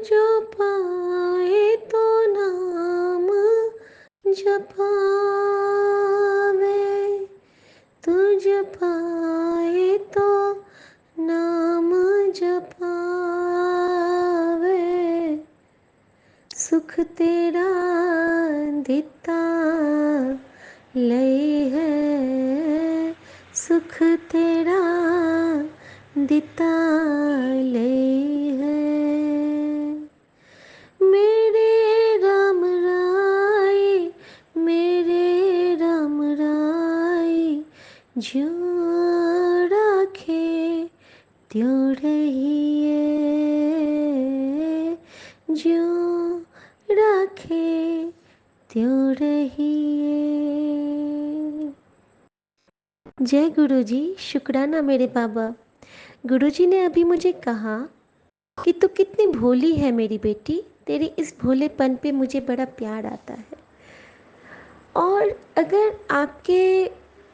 जो पाए तो नाम जपावे, तुझ पाए तो नाम जपावे, सुख तेरा दिता लई है, सुख तेरा दिता लई है। मेरे राम राय, मेरे राम राय, ज्यों राखे त्यों रहिए, ज्यों राखे त्यों रहिए। जय गुरु जी। शुक्राना मेरे बाबा। गुरुजी ने अभी मुझे कहा कि तू कितनी भोली है मेरी बेटी, तेरे इस भोलेपन पे मुझे बड़ा प्यार आता है। और अगर आपके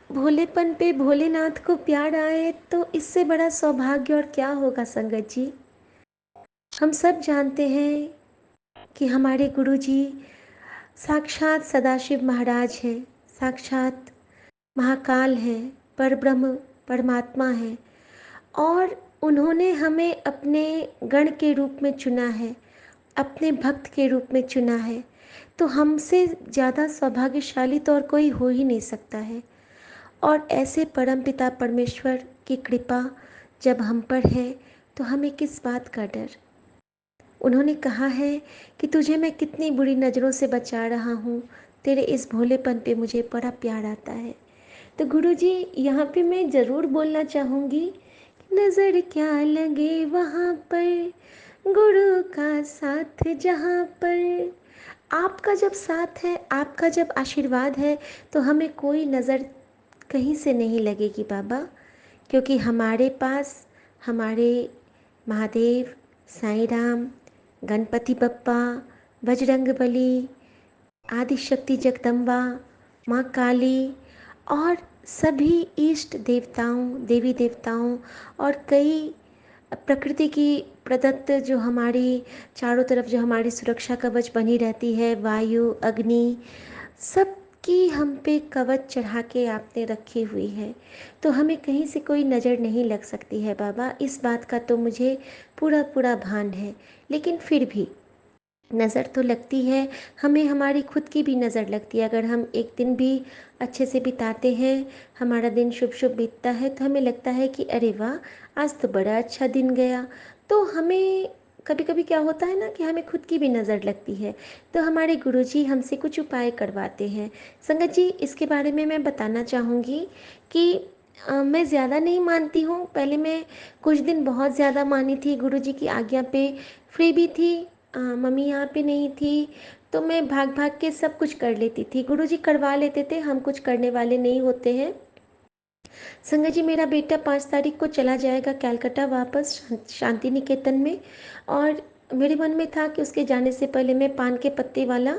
भोलेपन पे भोलेनाथ को प्यार आए तो इससे बड़ा सौभाग्य और क्या होगा संगत जी। हम सब जानते हैं कि हमारे गुरुजी साक्षात सदाशिव महाराज हैं, साक्षात महाकाल हैं, परब्रह्म परमात्मा हैं, और उन्होंने हमें अपने गण के रूप में चुना है, अपने भक्त के रूप में चुना है। तो हमसे ज़्यादा सौभाग्यशाली तो और कोई हो ही नहीं सकता है। और ऐसे परमपिता परमेश्वर की कृपा जब हम पर है तो हमें किस बात का डर। उन्होंने कहा है कि तुझे मैं कितनी बुरी नज़रों से बचा रहा हूँ, तेरे इस भोलेपन पे मुझे बड़ा प्यार आता है। तो गुरुजी यहाँ पे मैं ज़रूर बोलना चाहूँगी, नज़र क्या लगे वहाँ पर, गुरु का साथ जहाँ पर। आपका जब साथ है, आपका जब आशीर्वाद है, तो हमें कोई नज़र कहीं से नहीं लगेगी बाबा, क्योंकि हमारे पास हमारे महादेव, साईं राम, गणपति बप्पा, बजरंगबली, आदिशक्ति जगदम्बा, माँ काली और सभी इष्ट देवताओं, देवी देवताओं और कई प्रकृति की प्रदत्त जो हमारी चारों तरफ जो हमारी सुरक्षा कवच बनी रहती है, वायु, अग्नि, सब की हम पे कवच चढ़ा के आपने रखी हुई है, तो हमें कहीं से कोई नज़र नहीं लग सकती है बाबा। इस बात का तो मुझे पूरा पूरा भान है, लेकिन फिर भी नज़र तो लगती है हमें, हमारी खुद की भी नज़र लगती है। अगर हम एक दिन भी अच्छे से बिताते हैं, हमारा दिन शुभ शुभ बीतता है, तो हमें लगता है कि अरे वाह, आज तो बड़ा अच्छा दिन गया। तो हमें कभी कभी क्या होता है ना कि हमें खुद की भी नज़र लगती है, तो हमारे गुरुजी हमसे कुछ उपाय करवाते हैं। संगत जी, इसके बारे में मैं बताना चाहूँगी कि मैं ज़्यादा नहीं मानती हूँ। पहले मैं कुछ दिन बहुत ज़्यादा मानी थी, गुरुजी की आज्ञा पे फ्री भी थी, मम्मी यहाँ पे नहीं थी, तो मैं भाग भाग के सब कुछ कर लेती थी। गुरुजी करवा लेते थे, हम कुछ करने वाले नहीं होते हैं। संगत जी, मेरा बेटा 5 तारीख को चला जाएगा कैलकाटा वापस शांति निकेतन में, और मेरे मन में था कि उसके जाने से पहले मैं पान के पत्ते वाला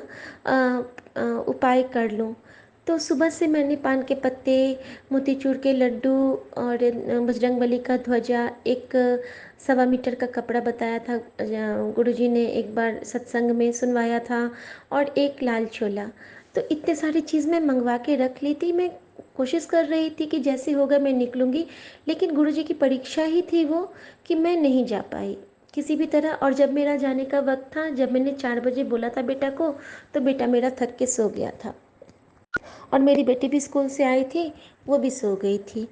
उपाय कर लूँ। तो सुबह से मैंने पान के पत्ते, मोतीचूर के लड्डू और बजरंगबली का ध्वजा, एक 1.25 मीटर का कपड़ा बताया था, गुरुजी ने एक बार सत्संग में सुनवाया था, और एक लाल छोला। तो इतने सारी चीज़ मैं मंगवा के रख ली थी। मैं कोशिश कर रही थी कि जैसे होगा मैं निकलूँगी, लेकिन गुरुजी की परीक्षा ही थी वो, कि मैं नहीं जा पाई किसी भी तरह। और जब मेरा जाने का वक्त था, जब मैंने 4 बजे बोला था बेटा को, तो बेटा मेरा थक के सो गया था, और मेरी बेटी भी स्कूल से आई थी, वो भी सो गई थी।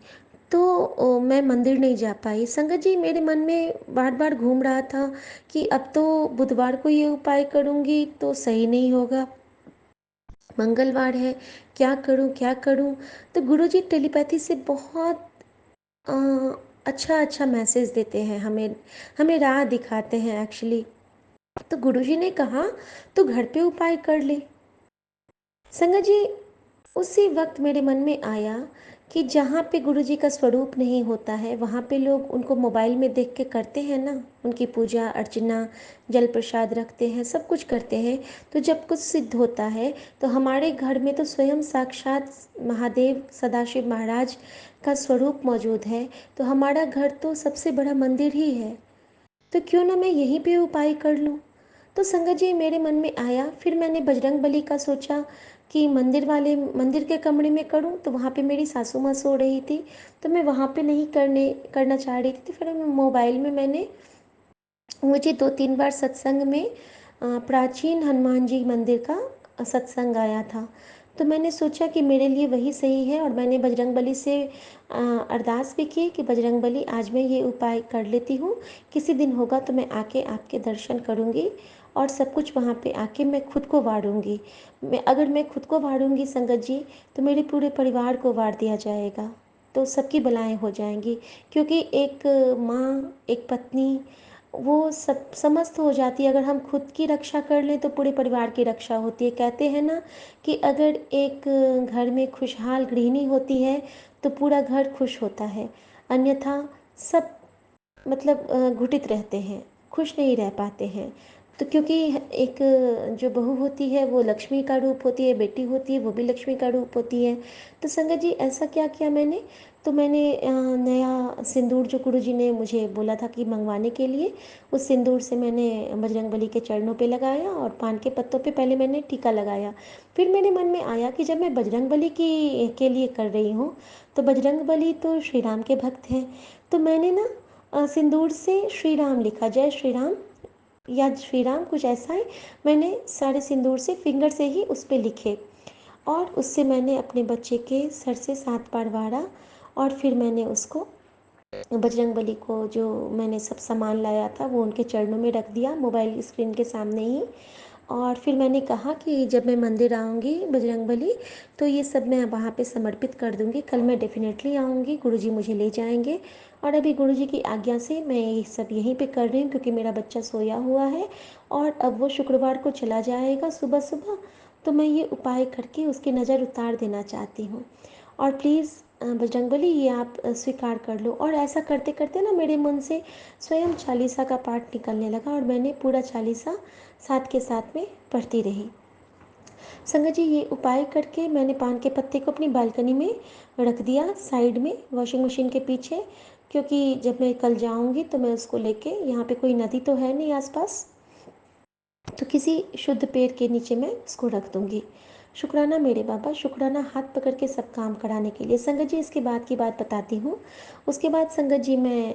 तो मैं मंदिर नहीं जा पाई। संगत जी, मेरे मन में बार बार घूम रहा था कि अब तो बुधवार को ये उपाय करूँगी तो सही नहीं होगा, मंगलवार है, क्या करूं क्या करूं। तो गुरुजी टेलीपैथी से बहुत अ, अच्छा अच्छा मैसेज देते हैं हमें, हमें राह दिखाते हैं एक्चुअली। तो गुरुजी ने कहा तो घर पे उपाय कर ले। संगत जी, उसी वक्त मेरे मन में आया कि जहाँ पे गुरुजी का स्वरूप नहीं होता है, वहाँ पे लोग उनको मोबाइल में देख के करते हैं ना, उनकी पूजा अर्चना, जल प्रसाद रखते हैं, सब कुछ करते हैं। तो जब कुछ सिद्ध होता है, तो हमारे घर में तो स्वयं साक्षात महादेव सदाशिव महाराज का स्वरूप मौजूद है, तो हमारा घर तो सबसे बड़ा मंदिर ही है। तो क्यों ना मैं यहीं पे उपाय कर लूँ। तो संगत जी मेरे मन में आया, फिर मैंने बजरंग बली का सोचा कि मंदिर के कमरे में करूं, तो वहाँ पे मेरी सासू माँ सो रही थी, तो मैं वहाँ पे नहीं करना चाह रही थी। तो फिर मोबाइल में मैंने, मुझे 2-3 बार सत्संग में प्राचीन हनुमान जी मंदिर का सत्संग आया था। तो मैंने सोचा कि मेरे लिए वही सही है, और मैंने बजरंग बली से अरदास भी की कि बजरंग बली आज मैं ये उपाय कर लेती हूँ, किसी दिन होगा तो मैं आके आपके दर्शन करूँगी और सब कुछ वहाँ पे आके मैं खुद को वारूँगी। अगर मैं खुद को वारूँगी संगत जी, तो मेरे पूरे परिवार को वार दिया जाएगा, तो सबकी बलाएं हो जाएंगी। क्योंकि एक माँ, एक पत्नी, वो सब समस्त हो जाती है। अगर हम खुद की रक्षा कर लें तो पूरे परिवार की रक्षा होती है। कहते हैं ना कि अगर एक घर में खुशहाल गृहिणी होती है तो पूरा घर खुश होता है, अन्यथा सब मतलब घुटित रहते हैं, खुश नहीं रह पाते हैं। तो क्योंकि एक जो बहू होती है वो लक्ष्मी का रूप होती है, बेटी होती है वो भी लक्ष्मी का रूप होती है। तो संगत जी ऐसा क्या किया मैंने, तो मैंने नया सिंदूर जो गुरु जी ने मुझे बोला था कि मंगवाने के लिए, उस सिंदूर से मैंने बजरंग बली के चरणों पे लगाया और पान के पत्तों पे पहले मैंने टीका लगाया। फिर मेरे मन में आया कि जब मैं बजरंग बली की के लिए कर रही हूँ, तो बजरंग बली तो श्री राम के भक्त हैं। तो मैंने ना सिंदूर से श्री राम लिखा, जय श्री राम या श्री राम कुछ ऐसा है। मैंने सारे सिंदूर से फिंगर से ही उस पर लिखे, और उससे मैंने अपने बच्चे के सर से 7 बार वारा। और फिर मैंने उसको बजरंग बली को, जो मैंने सब सामान लाया था वो उनके चरणों में रख दिया मोबाइल स्क्रीन के सामने ही। और फिर मैंने कहा कि जब मैं मंदिर आऊँगी बजरंग बली, तो ये सब मैं वहाँ पे समर्पित कर दूँगी, कल मैं डेफिनेटली आऊँगी, गुरुजी मुझे ले जाएंगे। और अभी गुरुजी की आज्ञा से मैं ये सब यहीं पे कर रही हूँ, क्योंकि मेरा बच्चा सोया हुआ है और अब वो शुक्रवार को चला जाएगा सुबह सुबह। तो मैं ये उपाय करके उसकी नज़र उतार देना चाहती हूँ। और प्लीज़ बजरंगबली ये आप स्वीकार कर लो। और ऐसा करते करते ना मेरे मन से स्वयं चालीसा का पाठ निकलने लगा, और मैंने पूरा चालीसा साथ के साथ में पढ़ती रही। संगत जी ये उपाय करके मैंने पान के पत्ते को अपनी बालकनी में रख दिया, साइड में वॉशिंग मशीन के पीछे, क्योंकि जब मैं कल जाऊंगी तो मैं उसको लेके, यहाँ पे कोई नदी तो है नहीं आसपास, तो किसी शुद्ध पेड़ के नीचे मैं इसको रख दूंगी। शुक्राना मेरे बाबा, शुक्राना हाथ पकड़ के सब काम कराने के लिए। संगत जी इसके बाद की बात बताती हूँ। उसके बाद संगत जी मैं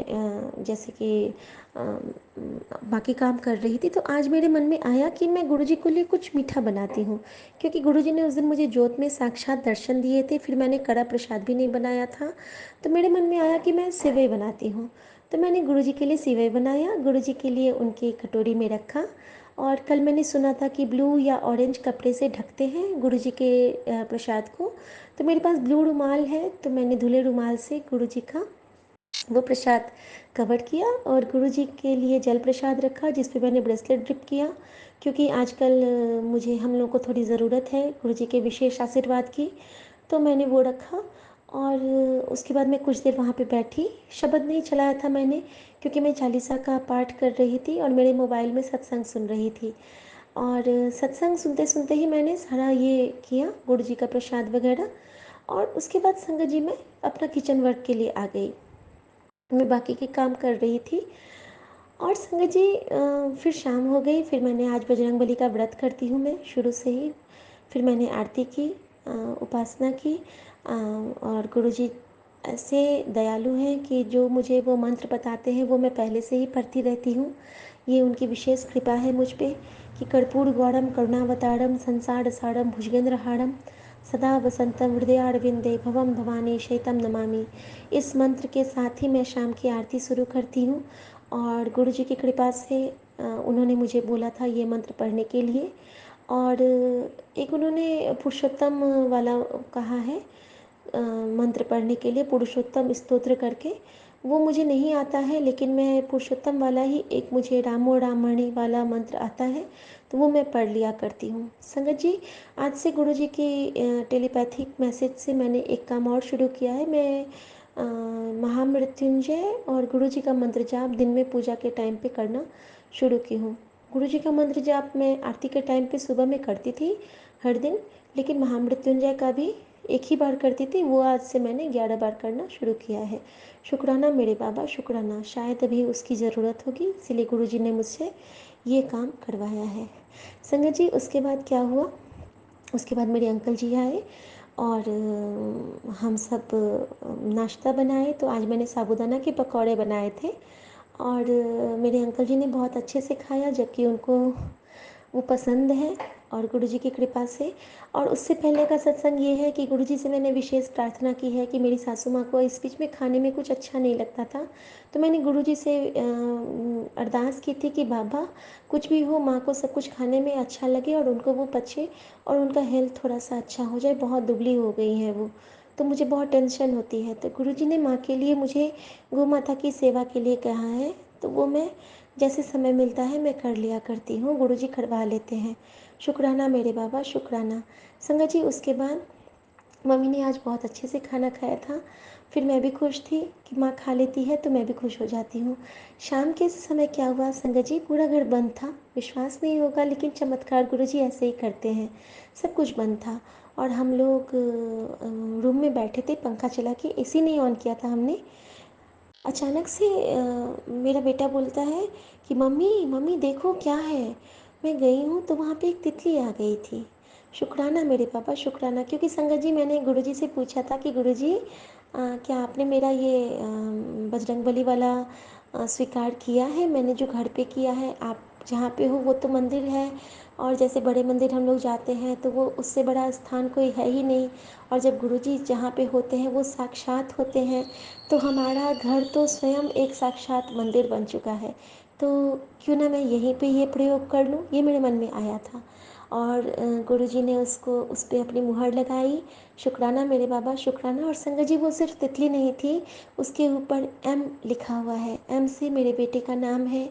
जैसे कि बाकी काम कर रही थी, तो आज मेरे मन में आया कि मैं गुरुजी के लिए कुछ मीठा बनाती हूँ, क्योंकि गुरुजी ने उस दिन मुझे जोत में साक्षात दर्शन दिए थे। फिर मैंने कड़ा प्रसाद भी नहीं बनाया था, तो मेरे मन में आया कि मैं सेवई बनाती हूँ। तो मैंने गुरुजी के लिए सेवई बनाया, गुरुजी के लिए उनकी कटोरी में रखा। और कल मैंने सुना था कि ब्लू या ऑरेंज कपड़े से ढकते हैं गुरुजी के प्रसाद को। तो मेरे पास ब्लू रुमाल है, तो मैंने धुले रुमाल से गुरुजी का वो प्रसाद कवर किया, और गुरुजी के लिए जल प्रसाद रखा जिस पे मैंने ब्रेसलेट ड्रिप किया, क्योंकि आजकल मुझे हम लोग को थोड़ी ज़रूरत है गुरुजी के विशेष आशीर्वाद की। तो मैंने वो रखा, और उसके बाद मैं कुछ देर वहाँ पे बैठी। शब्द नहीं चलाया था मैंने, क्योंकि मैं चालीसा का पाठ कर रही थी और मेरे मोबाइल में सत्संग सुन रही थी। और सत्संग सुनते सुनते ही मैंने सारा ये किया, गुरु जी का प्रसाद वगैरह। और उसके बाद संगत जी मैं अपना किचन वर्क के लिए आ गई, मैं बाकी के काम कर रही थी। और संगत जी फिर शाम हो गई। फिर मैंने, आज बजरंगबली का व्रत करती हूँ मैं शुरू से ही। फिर मैंने आरती की, उपासना की, और गुरुजी ऐसे दयालु हैं कि जो मुझे वो मंत्र बताते हैं वो मैं पहले से ही पढ़ती रहती हूँ। ये उनकी विशेष कृपा है मुझ पे कि कर्पूर गौरम करुणावतारम संसार सारम भुजगेंद्रहारम सदा वसंतम हृदयारविंदे भवम भवानी शैतम नमामि। इस मंत्र के साथ ही मैं शाम की आरती शुरू करती हूँ। और गुरु जी की कृपा से उन्होंने मुझे बोला था ये मंत्र पढ़ने के लिए। और एक उन्होंने पुरुषोत्तम वाला कहा है मंत्र पढ़ने के लिए, पुरुषोत्तम स्तोत्र करके। वो मुझे नहीं आता है, लेकिन मैं पुरुषोत्तम वाला ही, एक मुझे रामो राममणि वाला मंत्र आता है, तो वो मैं पढ़ लिया करती हूँ। संगत जी आज से गुरु जी की टेलीपैथिक मैसेज से मैंने एक काम और शुरू किया है। मैं महामृत्युंजय और गुरु जी का मंत्र जाप दिन में पूजा के टाइम पे करना शुरू की हूँ। गुरु जी का मंत्र जाप मैं आरती के टाइम पे सुबह में करती थी हर दिन, लेकिन महामृत्युंजय का भी एक ही बार करती थी, वो आज से मैंने 11 बार करना शुरू किया है। शुक्राना मेरे बाबा, शुक्राना। शायद अभी उसकी ज़रूरत होगी, इसीलिए गुरुजी ने मुझसे ये काम करवाया है। संगत जी, उसके बाद क्या हुआ, उसके बाद मेरे अंकल जी आए और हम सब नाश्ता बनाए। तो आज मैंने साबूदाना के पकौड़े बनाए थे और मेरे अंकल जी ने बहुत अच्छे से खाया, जबकि उनको वो पसंद है और गुरुजी की कृपा से। और उससे पहले का सत्संग ये है कि गुरुजी से मैंने विशेष प्रार्थना की है कि मेरी सासू माँ को इस बीच में खाने में कुछ अच्छा नहीं लगता था, तो मैंने गुरुजी से अरदास की थी कि बाबा कुछ भी हो, माँ को सब कुछ खाने में अच्छा लगे और उनको वो पचे और उनका हेल्थ थोड़ा सा अच्छा हो जाए। बहुत दुबली हो गई हैं वो, तो मुझे बहुत टेंशन होती है। तो गुरुजी ने माँ के लिए मुझे गौ माता की सेवा के लिए कहा है, तो वो मैं जैसे समय मिलता है मैं कर लिया करती हूँ, गुरुजी करवा लेते हैं। शुक्राना मेरे बाबा, शुक्राना। संगत जी, उसके बाद मम्मी ने आज बहुत अच्छे से खाना खाया था। फिर मैं भी खुश थी कि माँ खा लेती है तो मैं भी खुश हो जाती हूँ। शाम के समय क्या हुआ संगत जी, पूरा घर बंद था। विश्वास नहीं होगा लेकिन चमत्कार गुरुजी ऐसे ही करते हैं। सब कुछ बंद था और हम लोग रूम में बैठे थे, पंखा चला के, एसी नहीं ऑन किया था हमने। अचानक से मेरा बेटा बोलता है कि मम्मी मम्मी देखो क्या है। मैं गई हूँ तो वहाँ पे एक तितली आ गई थी। शुक्राना मेरे पापा, शुक्राना। क्योंकि संगत जी मैंने गुरुजी से पूछा था कि गुरुजी क्या आपने मेरा ये बजरंगबली वाला स्वीकार किया है। मैंने जो घर पे किया है, आप जहाँ पे हो वो तो मंदिर है और जैसे बड़े मंदिर हम लोग जाते हैं तो वो उससे बड़ा स्थान कोई है ही नहीं, और जब गुरुजी जहाँ पे होते हैं वो साक्षात होते हैं, तो हमारा घर तो स्वयं एक साक्षात मंदिर बन चुका है। तो क्यों ना मैं यहीं पे ये प्रयोग कर लूँ, ये मेरे मन में आया था। और गुरुजी ने उसको उस पर अपनी मुहर लगाई। शुक्राना मेरे बाबा, शुक्राना। और संगत जी, वो सिर्फ तितली नहीं थी, उसके ऊपर एम लिखा हुआ है। एम से मेरे बेटे का नाम है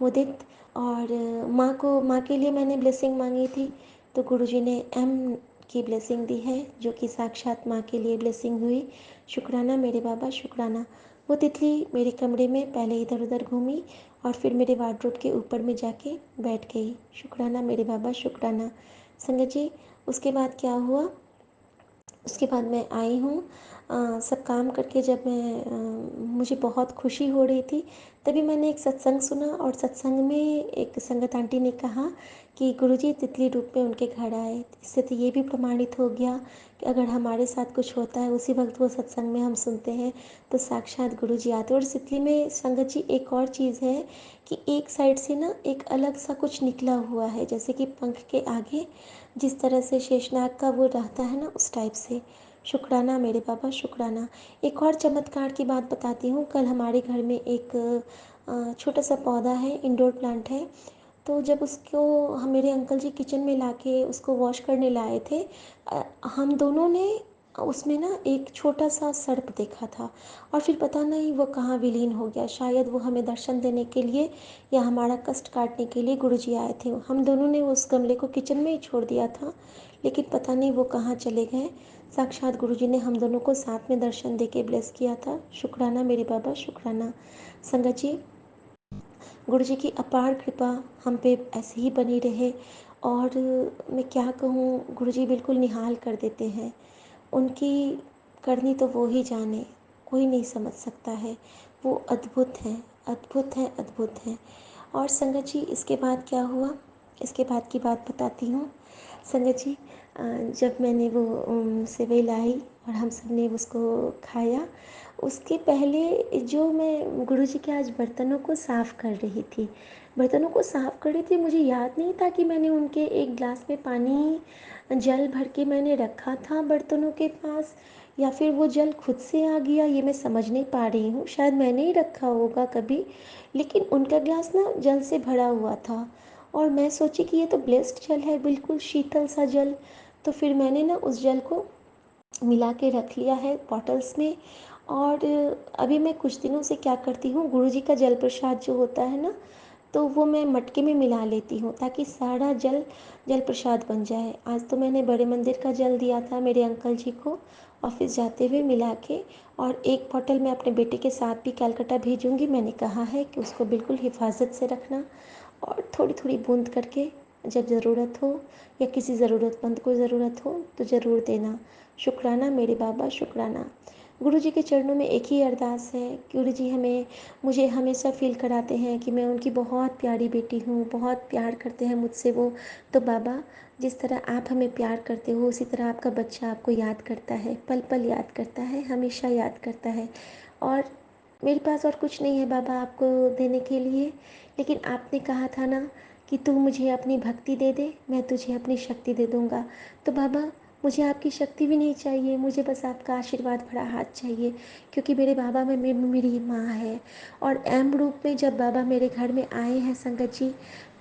मुदित। और माँ के लिए मैंने ब्लेसिंग मांगी थी, तो गुरुजी ने एम की ब्लेसिंग दी है, जो कि साक्षात माँ के लिए ब्लेसिंग हुई। शुक्राना मेरे बाबा, शुक्राना। वो तितली मेरे कमरे में पहले इधर उधर घूमी और फिर मेरे वार्डरोब के ऊपर में जाके बैठ गई। शुक्राना मेरे बाबा, शुक्राना। संगत जी, उसके बाद क्या हुआ, उसके बाद मैं आई हूँ सब काम करके। जब मुझे बहुत खुशी हो रही थी, तभी मैंने एक सत्संग सुना और सत्संग में एक संगत आंटी ने कहा कि गुरुजी तितली रूप में उनके घर आए। इससे तो ये भी प्रमाणित हो गया कि अगर हमारे साथ कुछ होता है उसी वक्त वो सत्संग में हम सुनते हैं तो साक्षात गुरुजी आते हैं। और इस तितली में संगत जी एक और चीज़ है कि एक साइड से ना एक अलग सा कुछ निकला हुआ है, जैसे कि पंख के आगे जिस तरह से शेषनाग का वो रहता है ना, उस टाइप से। शुक्राना मेरे बाबा, शुक्राना। एक और चमत्कार की बात बताती हूँ। कल हमारे घर में एक छोटा सा पौधा है, इंडोर प्लांट है। तो जब उसको हम मेरे अंकल जी किचन में लाके उसको वॉश करने लाए थे, हम दोनों ने उसमें ना एक छोटा सा सर्प देखा था और फिर पता नहीं वो कहाँ विलीन हो गया। शायद वो हमें दर्शन देने के लिए या हमारा कष्ट काटने के लिए गुरुजी आए थे। हम दोनों ने उस गमले को किचन में ही छोड़ दिया था, लेकिन पता नहीं वो कहाँ चले गए। साक्षात गुरुजी ने हम दोनों को साथ में दर्शन दे के ब्लेस किया था। शुक्राना मेरे बाबा, शुक्राना। संगत जी, गुरुजी की अपार कृपा हम पे ऐसे ही बनी रहे। और मैं क्या कहूँ, गुरुजी बिल्कुल निहाल कर देते हैं। उनकी करनी तो वो ही जाने, कोई नहीं समझ सकता है। वो अद्भुत हैं, अद्भुत हैं, अद्भुत हैं। और संगत जी, इसके बाद क्या हुआ, इसके बाद की बात बताती हूँ। संगत जी, जब मैंने वो सेवई लाई और हम सब ने उसको खाया, उसके पहले जो मैं गुरुजी के आज बर्तनों को साफ़ कर रही थी, बर्तनों को साफ़ कर रही थी, मुझे याद नहीं था कि मैंने उनके एक गिलास में पानी जल भर के मैंने रखा था बर्तनों के पास, या फिर वो जल खुद से आ गया, ये मैं समझ नहीं पा रही हूँ। शायद मैंने ही रखा होगा कभी, लेकिन उनका गिलास ना जल से भरा हुआ था और मैं सोची कि ये तो ब्लेस्ड जल है, बिल्कुल शीतल सा जल। तो फिर मैंने ना उस जल को मिला के रख लिया है बॉटल्स में। और अभी मैं कुछ दिनों से क्या करती हूँ, गुरुजी का जल प्रसाद जो होता है ना, तो वो मैं मटके में मिला लेती हूँ ताकि सारा जल जल प्रसाद बन जाए। आज तो मैंने बड़े मंदिर का जल दिया था मेरे अंकल जी को ऑफिस जाते हुए मिला के, और एक बॉटल मैं अपने बेटे के साथ भी कलकत्ता भेजूँगी। मैंने कहा है कि उसको बिल्कुल हिफाजत से रखना और थोड़ी थोड़ी बूंद करके जब ज़रूरत हो या किसी ज़रूरतमंद को ज़रूरत हो तो ज़रूर देना। शुक्राना मेरे बाबा, शुक्राना। गुरु जी के चरणों में एक ही अरदास है, गुरु जी मुझे हमेशा फ़ील कराते हैं कि मैं उनकी बहुत प्यारी बेटी हूँ, बहुत प्यार करते हैं मुझसे वो। तो बाबा, जिस तरह आप हमें प्यार करते हो उसी तरह आपका बच्चा आपको याद करता है, पल पल याद करता है, हमेशा याद करता है। और मेरे पास और कुछ नहीं है बाबा आपको देने के लिए, लेकिन आपने कहा था ना कि तू मुझे अपनी भक्ति दे दे, मैं तुझे अपनी शक्ति दे दूँगा। तो बाबा, मुझे आपकी शक्ति भी नहीं चाहिए, मुझे बस आपका आशीर्वाद भरा हाथ चाहिए, क्योंकि मेरे बाबा में मेरी माँ है। और एम रूप में जब बाबा मेरे घर में आए हैं संगत जी,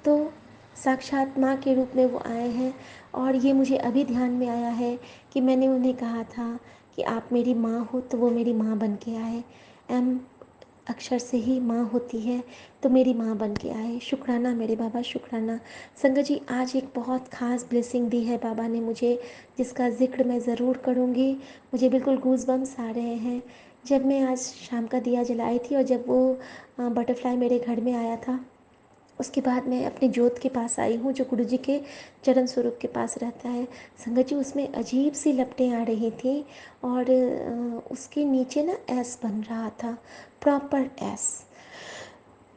तो साक्षात माँ के रूप में वो आए हैं। और ये मुझे अभी ध्यान में आया है कि मैंने उन्हें कहा था कि आप मेरी माँ हो, तो वो मेरी माँ बन के आए। एम अक्षर से ही माँ होती है, तो मेरी माँ बन के आए। शुक्राना मेरे बाबा, शुक्राना। संगत जी, आज एक बहुत ख़ास ब्लेसिंग दी है बाबा ने मुझे, जिसका ज़िक्र मैं ज़रूर करूँगी। मुझे बिल्कुल गूज़बम्स आ रहे हैं। जब मैं आज शाम का दिया जलाई थी और जब वो बटरफ्लाई मेरे घर में आया था, उसके बाद मैं अपने जोत के पास आई हूँ, जो गुरु जी के चरण स्वरूप के पास रहता है। संगत जी, उसमें अजीब सी लपटें आ रही थी और उसके नीचे ना एस बन रहा था, प्रॉपर एस।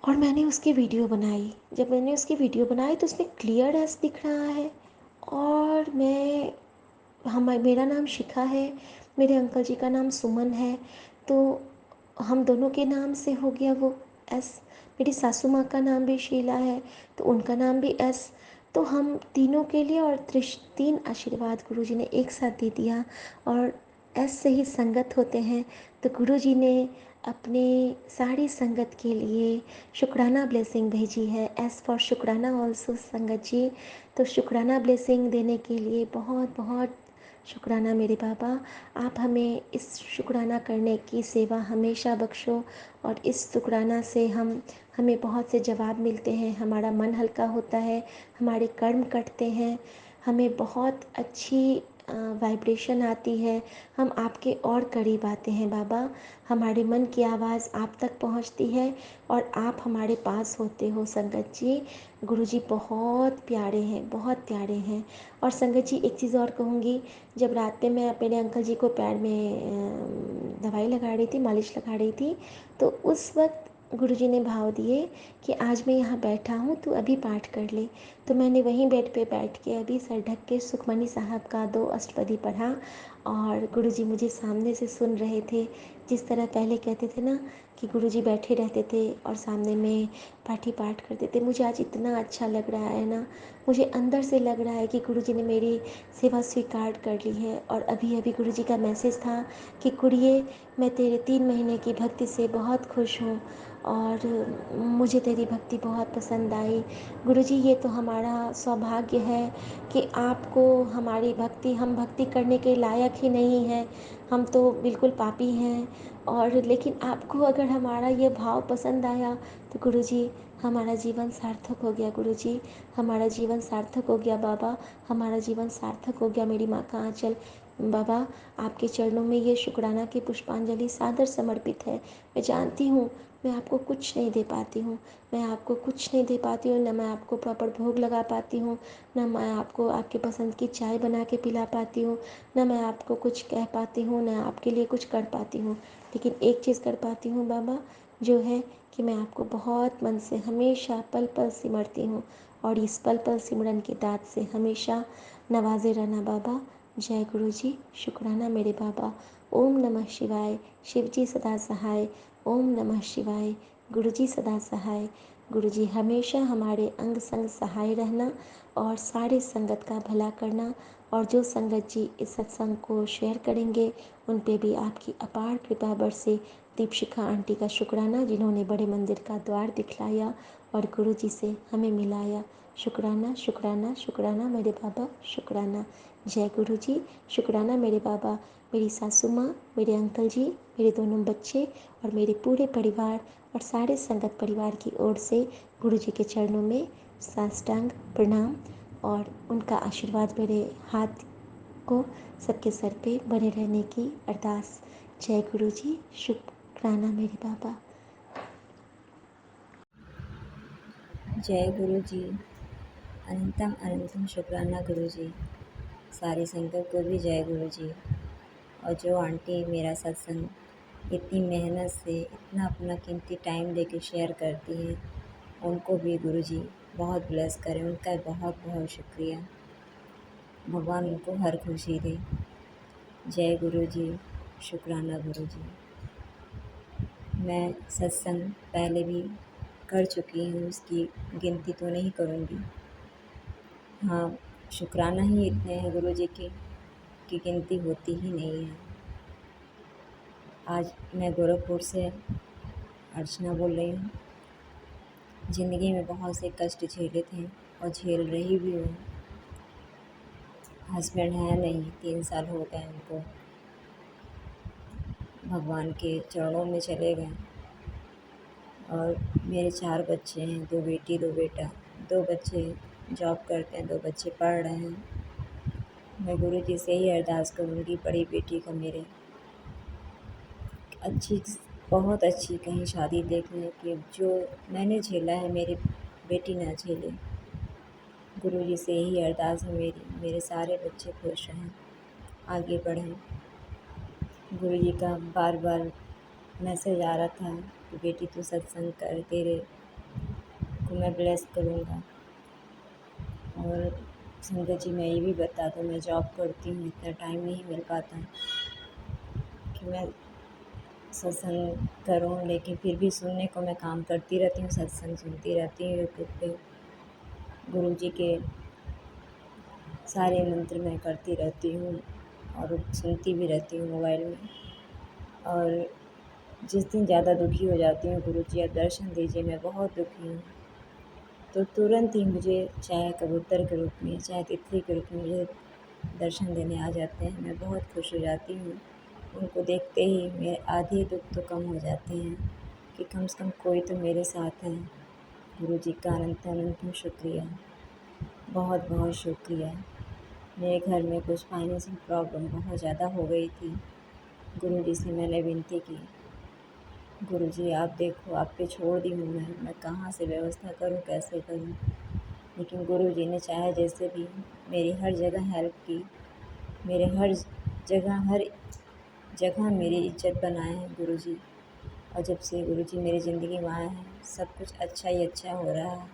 और मैंने उसकी वीडियो बनाई। जब मैंने उसकी वीडियो बनाई तो उसमें क्लियर एस दिख रहा है। और मेरा नाम शिखा है, मेरे अंकल जी का नाम सुमन है, तो हम दोनों के नाम से हो गया वो एस। मेरी सासू माँ का नाम भी शीला है, तो उनका नाम भी एस। तो हम तीनों के लिए और तीन आशीर्वाद गुरु जी ने एक साथ दे दिया। और एस से ही संगत होते हैं, तो गुरु जी ने अपने सारी संगत के लिए शुक्राना ब्लेसिंग भेजी है। एस फॉर शुक्राना ऑल्सो संगत जी। तो शुक्राना ब्लेसिंग देने के लिए बहुत बहुत शुक्राना मेरे बाबा। आप हमें इस शुक्राना करने की सेवा हमेशा बख्शो, और इस शुक्राना से हमें बहुत से जवाब मिलते हैं, हमारा मन हल्का होता है, हमारे कर्म कटते हैं, हमें बहुत अच्छी वाइब्रेशन आती है, हम आपके और करीब आते हैं बाबा। हमारे मन की आवाज़ आप तक पहुंचती है और आप हमारे पास होते हो संगत जी। गुरु जी बहुत प्यारे हैं, बहुत प्यारे हैं। और संगत जी, एक चीज़ और कहूँगी, जब रात में मैं अपने अंकल जी को पैर में दवाई लगा रही थी, मालिश लगा रही थी, तो उस वक्त गुरुजी ने भाव दिए कि आज मैं यहाँ बैठा हूँ, तू अभी पाठ कर ले। तो मैंने वहीं बेड पे बैठ के अभी सर ढक के सुखमनी साहब का 2 अष्टपदी पढ़ा, और गुरुजी मुझे सामने से सुन रहे थे। जिस तरह पहले कहते थे ना कि गुरुजी बैठे रहते थे और सामने में पाठी पाठ करते थे, मुझे आज इतना अच्छा लग रहा है ना, मुझे अंदर से लग रहा है कि गुरुजी ने मेरी सेवा स्वीकार कर ली है। और अभी अभी गुरुजी का मैसेज था कि कुड़िए, मैं तेरे 3 महीने की भक्ति से बहुत खुश हूँ और मुझे तेरी भक्ति बहुत पसंद आई। गुरुजी, ये तो हमारा सौभाग्य है कि आपको हमारी भक्ति, हम भक्ति करने के लायक ही नहीं हैं, हम तो बिल्कुल पापी हैं। और लेकिन आपको अगर हमारा ये भाव पसंद आया तो गुरुजी, हमारा जीवन सार्थक हो गया। गुरुजी, हमारा जीवन सार्थक हो गया बाबा, हमारा जीवन सार्थक हो गया। मेरी माँ का आंचल बाबा, आपके चरणों में ये शुक्राना की पुष्पांजलि सादर समर्पित है। मैं जानती हूँ मैं आपको कुछ नहीं दे पाती हूँ, मैं आपको कुछ नहीं दे पाती हूँ, न मैं आपको प्रॉपर भोग लगा पाती हूँ, न मैं आपको आपके पसंद की चाय बना के पिला पाती हूँ, न मैं आपको कुछ कह पाती हूँ, न आपके लिए कुछ कर पाती हूँ। लेकिन एक चीज़ कर पाती हूँ बाबा, जो है कि मैं आपको बहुत मन से हमेशा पल पल सिमरती हूँ, और इस पल पल सिमरन की दात से हमेशा नवाजे रहना बाबा। जय गुरु जी, शुक्राना मेरे बाबा। ओम नमः शिवाय, शिव जी सदा सहाय। ओम नमः शिवाय, गुरु जी सदा सहाय। गुरु जी हमेशा हमारे अंग संग सहाय रहना और सारे संगत का भला करना। और जो संगत जी इस सत्संग को शेयर करेंगे उन पे भी आपकी अपार कृपा बरसे। दीपशिखा आंटी का शुक्राना, जिन्होंने बड़े मंदिर का द्वार दिखलाया और गुरु जी से हमें मिलाया। शुक्राना, शुक्राना, शुक्राना मेरे बाबा, शुक्राना। जय गुरु जी, शुक्राना मेरे बाबा। मेरी सासू माँ, मेरे अंकल जी, मेरे दोनों बच्चे और मेरे पूरे परिवार और सारे संगत परिवार की ओर से गुरु जी के चरणों में साष्टांग प्रणाम, और उनका आशीर्वाद मेरे हाथ को सबके सर पे बने रहने की अरदास। जय गुरु जी, शुक्राना मेरे बाबा। जय गुरु जी। अनंतम अनंतम शुक्राना गुरुजी। सारी संगत को भी जय गुरुजी। और जो आंटी मेरा सत्संग इतनी मेहनत से इतना अपना कीमती टाइम देके शेयर करती हैं, उनको भी गुरुजी बहुत ब्लेस करें। उनका बहुत बहुत शुक्रिया। भगवान उनको हर खुशी दे। जय गुरुजी, शुक्राना गुरुजी। मैं सत्संग पहले भी कर चुकी हूँ, उसकी गिनती तो नहीं करूँगी। हाँ, शुक्राना ही इतने हैं गुरुजी के कि गिनती होती ही नहीं है। आज मैं गोरखपुर से अर्चना बोल रही हूँ। ज़िंदगी में बहुत से कष्ट झेले थे और झेल रही भी हूँ। हस्बैंड है नहीं, 3 साल हो गए उनको, भगवान के चरणों में चले गए। और मेरे 4 बच्चे हैं, 2 बेटी 2 बेटा। 2 बच्चे जॉब करते हैं, 2 बच्चे पढ़ रहे हैं। मैं गुरुजी से ही अरदास करूँगी बड़ी बेटी को मेरे अच्छी, बहुत अच्छी कहीं शादी देखने की, जो मैंने झेला है मेरी बेटी ना झेले। गुरुजी से यही अरदास है मेरी, मेरे सारे बच्चे खुश रहें, आगे बढ़ें। गुरुजी का बार बार मैसेज आ रहा था कि बेटी तू सत्संग कर, तेरे को मैं ब्लेस करूँगा। और संगत जी, मैं ये भी बता दूँ, मैं जॉब करती हूँ, इतना टाइम नहीं मिल पाता कि मैं सत्संग करूँ, लेकिन फिर भी सुनने को मैं काम करती रहती हूँ, सत्संग सुनती रहती हूँ यूट्यूब पे। गुरुजी के सारे मंत्र मैं करती रहती हूँ और सुनती भी रहती हूँ मोबाइल में। और जिस दिन ज़्यादा दुखी हो जाती हूँ, गुरुजी आप दर्शन दीजिए, मैं बहुत दुखी हूँ, तो तुरंत ही मुझे चाहे कबूतर के रूप में चाहे तितली के रूप में मुझे दर्शन देने आ जाते हैं। मैं बहुत खुश हो जाती हूँ। उनको देखते ही मेरे आधे दुख तो कम हो जाते हैं कि कम से कम कोई तो मेरे साथ है। गुरुजी का अनंत अनंत शुक्रिया, बहुत बहुत शुक्रिया। मेरे घर में कुछ फाइनेंशियल प्रॉब्लम बहुत ज़्यादा हो गई थी। गुरुजी से मैंने विनती की, गुरुजी आप देखो, आप पे छोड़ दी हूँ मैं कहाँ से व्यवस्था करूँ, कैसे करूँ। लेकिन गुरुजी ने चाहे जैसे भी मेरी हर जगह हेल्प की, मेरे हर जगह मेरी इज्जत बनाए हैं गुरुजी। और जब से गुरुजी मेरी ज़िंदगी में आए हैं, सब कुछ अच्छा ही अच्छा हो रहा है।